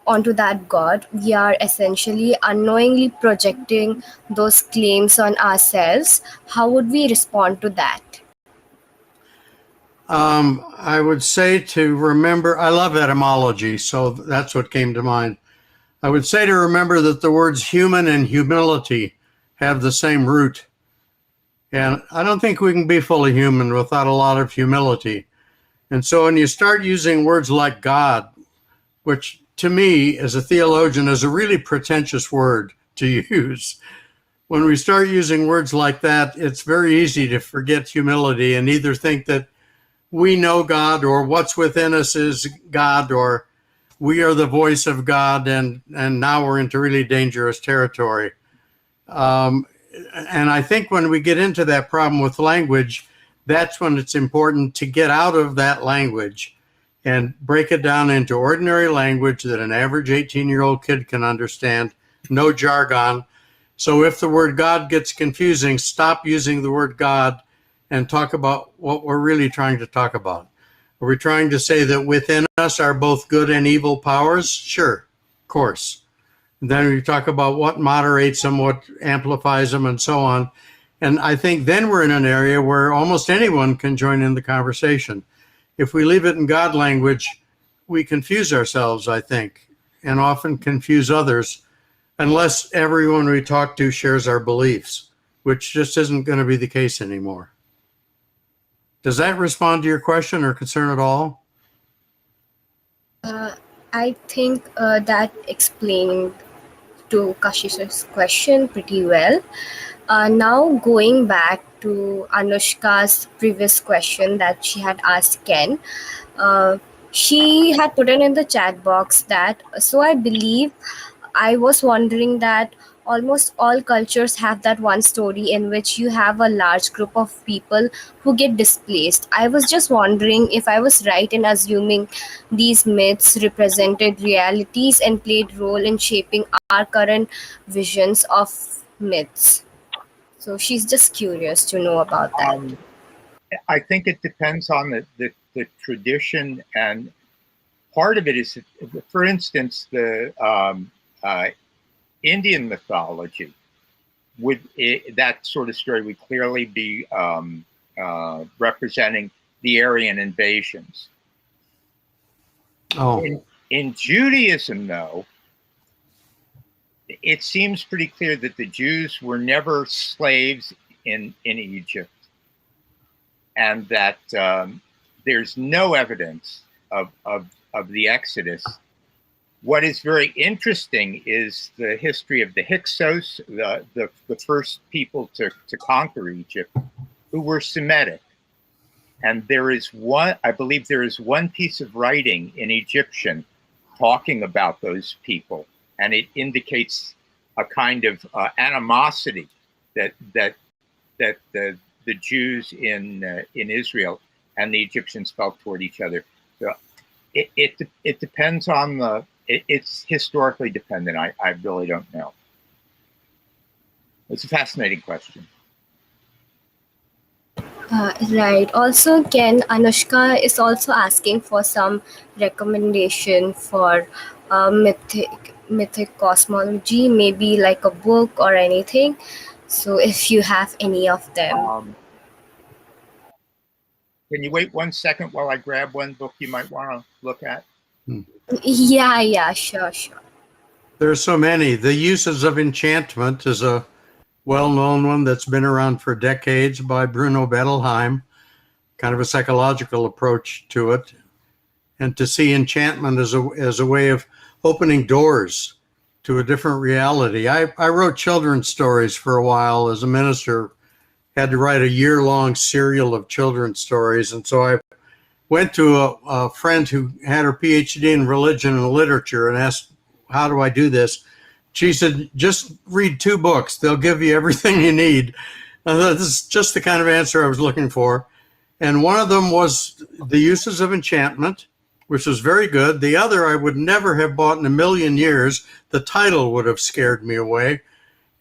onto that God, we are essentially unknowingly projecting those claims on ourselves. How would we respond to that? I would say to remember, I love etymology, so that's what came to mind. I would say to remember that the words human and humility have the same root. And I don't think we can be fully human without a lot of humility. And so when you start using words like God, which to me, as a theologian, is a really pretentious word to use. When we start using words like that, it's very easy to forget humility and either think that we know God, or what's within us is God, or we are the voice of God, and now we're into really dangerous territory. And I think when we get into that problem with language, that's when it's important to get out of that language and break it down into ordinary language that an average 18-year-old kid can understand, no jargon. So if the word God gets confusing, stop using the word God and talk about what we're really trying to talk about. Are we trying to say that within us are both good and evil powers? Sure, of course. And then we talk about what moderates them, what amplifies them, and so on. And I think then we're in an area where almost anyone can join in the conversation. If we leave it in God language, we confuse ourselves, I think, and often confuse others, unless everyone we talk to shares our beliefs, which just isn't going to be the case anymore. Does that respond to your question or concern at all? I think that explained to Kashish's question pretty well. Now going back to Anushka's previous question that she had asked Ken, she had put it in the chat box that, so I believe, I was wondering that almost all cultures have that one story in which you have a large group of people who get displaced. I was just wondering if I was right in assuming these myths represented realities and played role in shaping our current visions of myths. So she's just curious to know about that. I think it depends on the tradition, and part of it is, for instance, the Indian mythology. That sort of story would clearly be representing the Aryan invasions. Oh. In Judaism, though, it seems pretty clear that the Jews were never slaves in Egypt, and that there's no evidence of the Exodus. What is very interesting is the history of the Hyksos, the first people to conquer Egypt, who were Semitic. And there is I believe there is one piece of writing in Egyptian talking about those people, and it indicates a kind of animosity that the Jews in Israel and the Egyptians felt toward each other. So it depends on it's historically dependent. I really don't know. It's a fascinating question. Right. Also, Ken, Anushka is also asking for some recommendation for mythic cosmology, maybe like a book or anything. So if you have any of them. Can you wait 1 second while I grab one book you might want to look at? Yeah, sure. There's so many. The Uses of Enchantment is a well-known one that's been around for decades by Bruno Bettelheim, kind of a psychological approach to it. And to see enchantment as a way of opening doors to a different reality. I wrote children's stories for a while as a minister, had to write a year-long serial of children's stories. And so I went to a friend who had her PhD in religion and literature and asked, how do I do this? She said, just read 2 books. They'll give you everything you need. And this is just the kind of answer I was looking for. And one of them was The Uses of Enchantment, which was very good. The other I would never have bought in a million years. The title would have scared me away.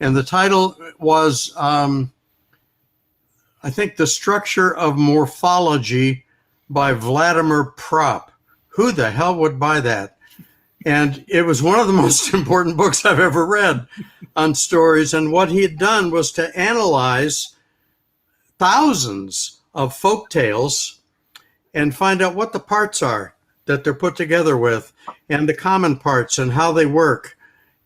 And the title was, I think, The Structure of Morphology by Vladimir Propp. Who the hell would buy that? And it was one of the most important books I've ever read on stories. And what he had done was to analyze thousands of folk tales and find out what the parts are that they're put together with, and the common parts and how they work.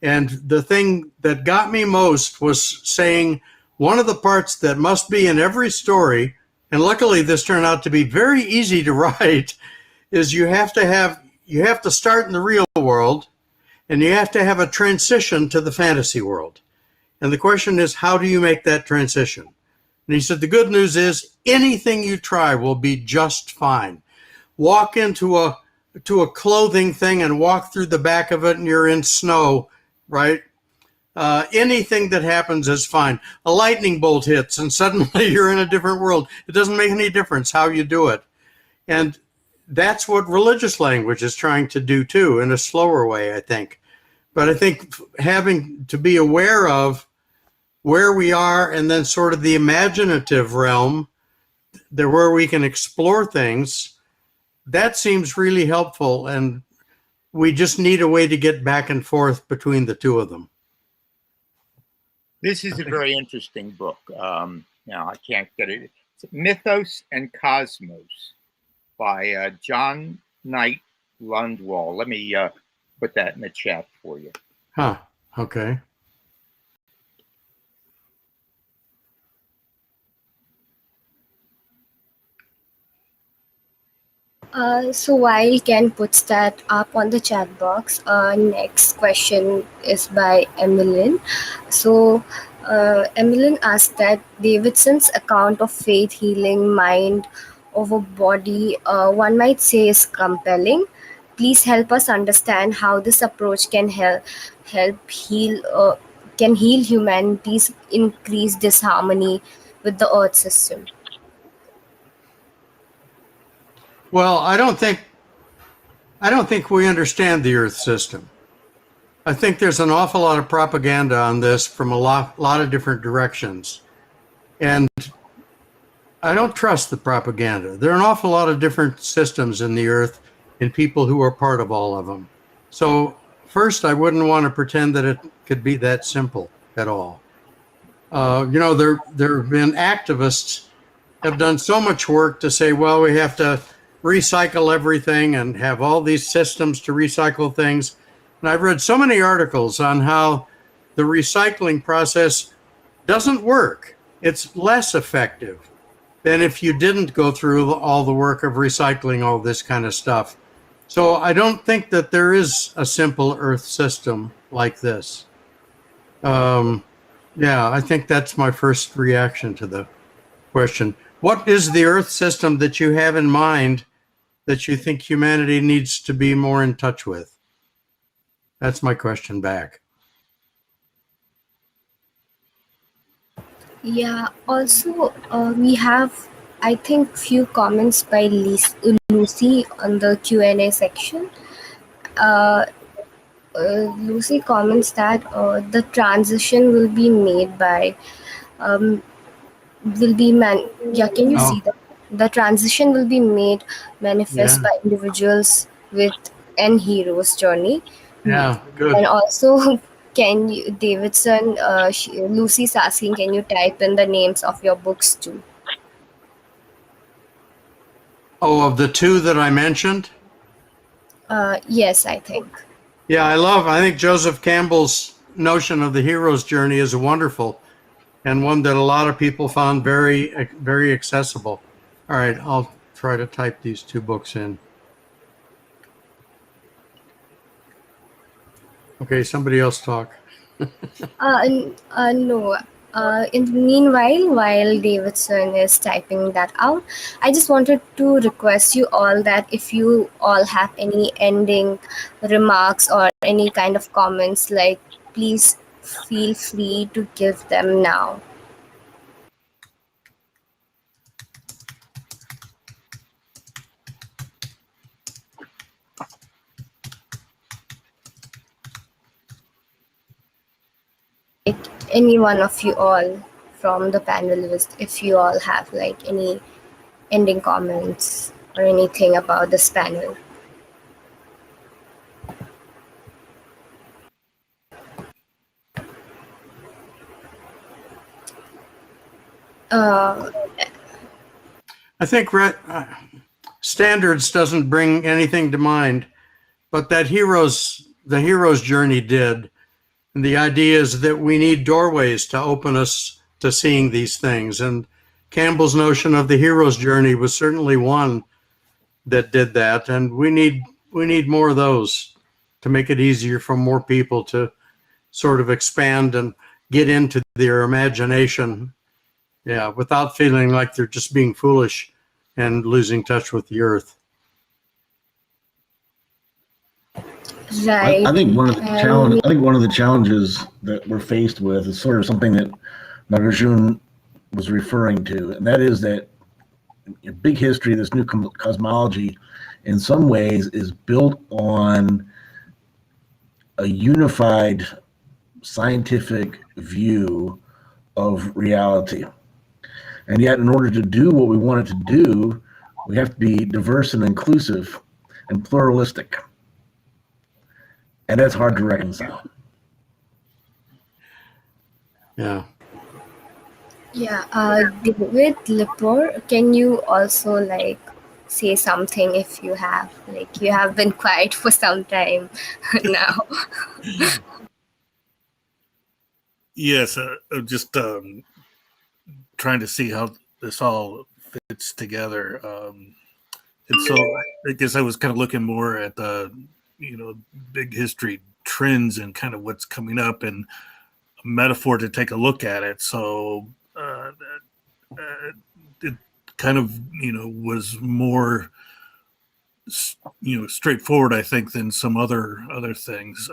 And the thing that got me most was saying one of the parts that must be in every story, and luckily this turned out to be very easy to write, is you have to start in the real world, and you have to have a transition to the fantasy world. And the question is, how do you make that transition? And he said, the good news is anything you try will be just fine. Walk into a clothing thing and walk through the back of it and you're in snow, right? Anything that happens is fine. A lightning bolt hits and suddenly you're in a different world. It doesn't make any difference how you do it. And that's what religious language is trying to do too, in a slower way, I think. But I think having to be aware of where we are and then sort of the imaginative realm, there where we can explore things, that seems really helpful. And we just need a way to get back and forth between the two of them. This is a very interesting book. Now, I can't get it. It's Mythos and Cosmos by John Knight Lundwall. Let me put that in the chat for you. Huh. Okay. So while Ken puts that up on the chat box, next question is by Emmeline. So Emmeline asked that Davidson's account of faith healing mind over body, one might say, is compelling. Please help us understand how this approach can help heal humanity's increased disharmony with the Earth system. Well, I don't think we understand the Earth system. I think there's an awful lot of propaganda on this from a lot of different directions. And I don't trust the propaganda. There are an awful lot of different systems in the Earth and people who are part of all of them. So first, I wouldn't want to pretend that it could be that simple at all. There have been activists have done so much work to say, well, we have to recycle everything and have all these systems to recycle things. And I've read so many articles on how the recycling process doesn't work. It's less effective than if you didn't go through all the work of recycling all this kind of stuff. So I don't think that there is a simple Earth system like this. I think that's my first reaction to the question. What is the Earth system that you have in mind that you think humanity needs to be more in touch with? That's my question back. Yeah, also we have, I think, few comments by Lucy on the Q&A section. Lucy comments that the transition will be made by, can you see that? The transition will be made manifest by individuals with an hero's journey. Yeah, good. And also, Davidson, Lucy's asking, can you type in the names of your books too? Oh, of the two that I mentioned? Yes, I think. Yeah, I think Joseph Campbell's notion of the hero's journey is wonderful and one that a lot of people found very, very accessible. All right, I'll try to type these two books in. Okay, somebody else talk. No. In the meanwhile, while Davidson is typing that out, I just wanted to request you all that if you all have any ending remarks or any kind of comments, like, please feel free to give them now. Any one of you all from the panelists, if you all have like any ending comments or anything about this panel. I think standards doesn't bring anything to mind, but the hero's journey did. And the idea is that we need doorways to open us to seeing these things. And Campbell's notion of the hero's journey was certainly one that did that. And we need more of those. to make it easier for more people to sort of expand and get into their imagination, without feeling like they're just being foolish and losing touch with the earth. Right. I think one of the challenges that we're faced with is sort of something that Nagarjun was referring to, and that is that a big history, this new cosmology, in some ways, is built on a unified scientific view of reality. And yet, in order to do what we want it to do, we have to be diverse and inclusive and pluralistic. And that's hard to reconcile. Yeah. Yeah, David, LePoire, can you also say something if you have? You have been quiet for some time now. Yes, I'm just trying to see how this all fits together. And so I guess I was kind of looking more at the, big history trends and kind of what's coming up and a metaphor to take a look at it. So it kind of, was more, straightforward, I think, than some other things.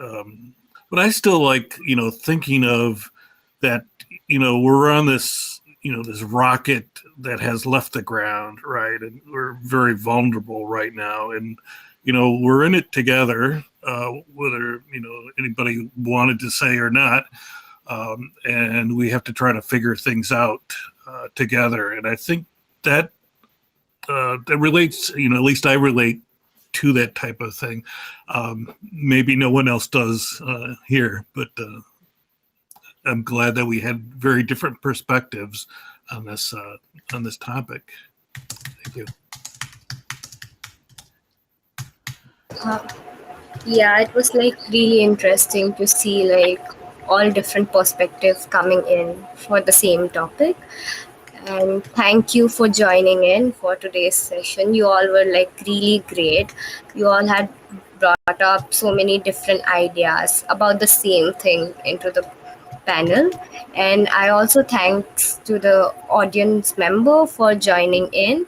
But I still like, thinking of that, we're on this, this rocket that has left the ground, right? And we're very vulnerable right now. And, we're in it together, whether, anybody wanted to say or not. And we have to try to figure things out together. And I think that that relates, at least I relate to that type of thing. Maybe no one else does here, but I'm glad that we had very different perspectives on this topic. Thank you. Yeah, it was really interesting to see all different perspectives coming in for the same topic. And thank you for joining in for today's session. You all were really great. You all had brought up so many different ideas about the same thing into the panel. And I also thanks to the audience member for joining in.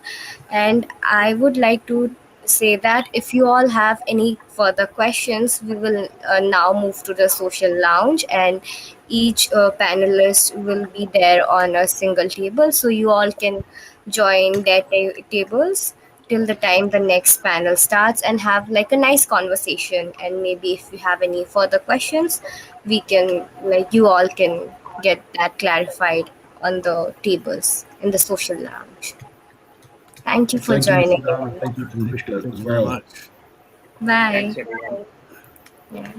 And I would like to say that if you all have any further questions, we will now move to the social lounge, and each panelist will be there on a single table, so you all can join their tables till the time the next panel starts and have a nice conversation. And maybe if you have any further questions, we can you all can get that clarified on the tables in the social lounge. Thank you for joining. Thank you, Thank you very much. Bye. Thanks, everyone. Yeah.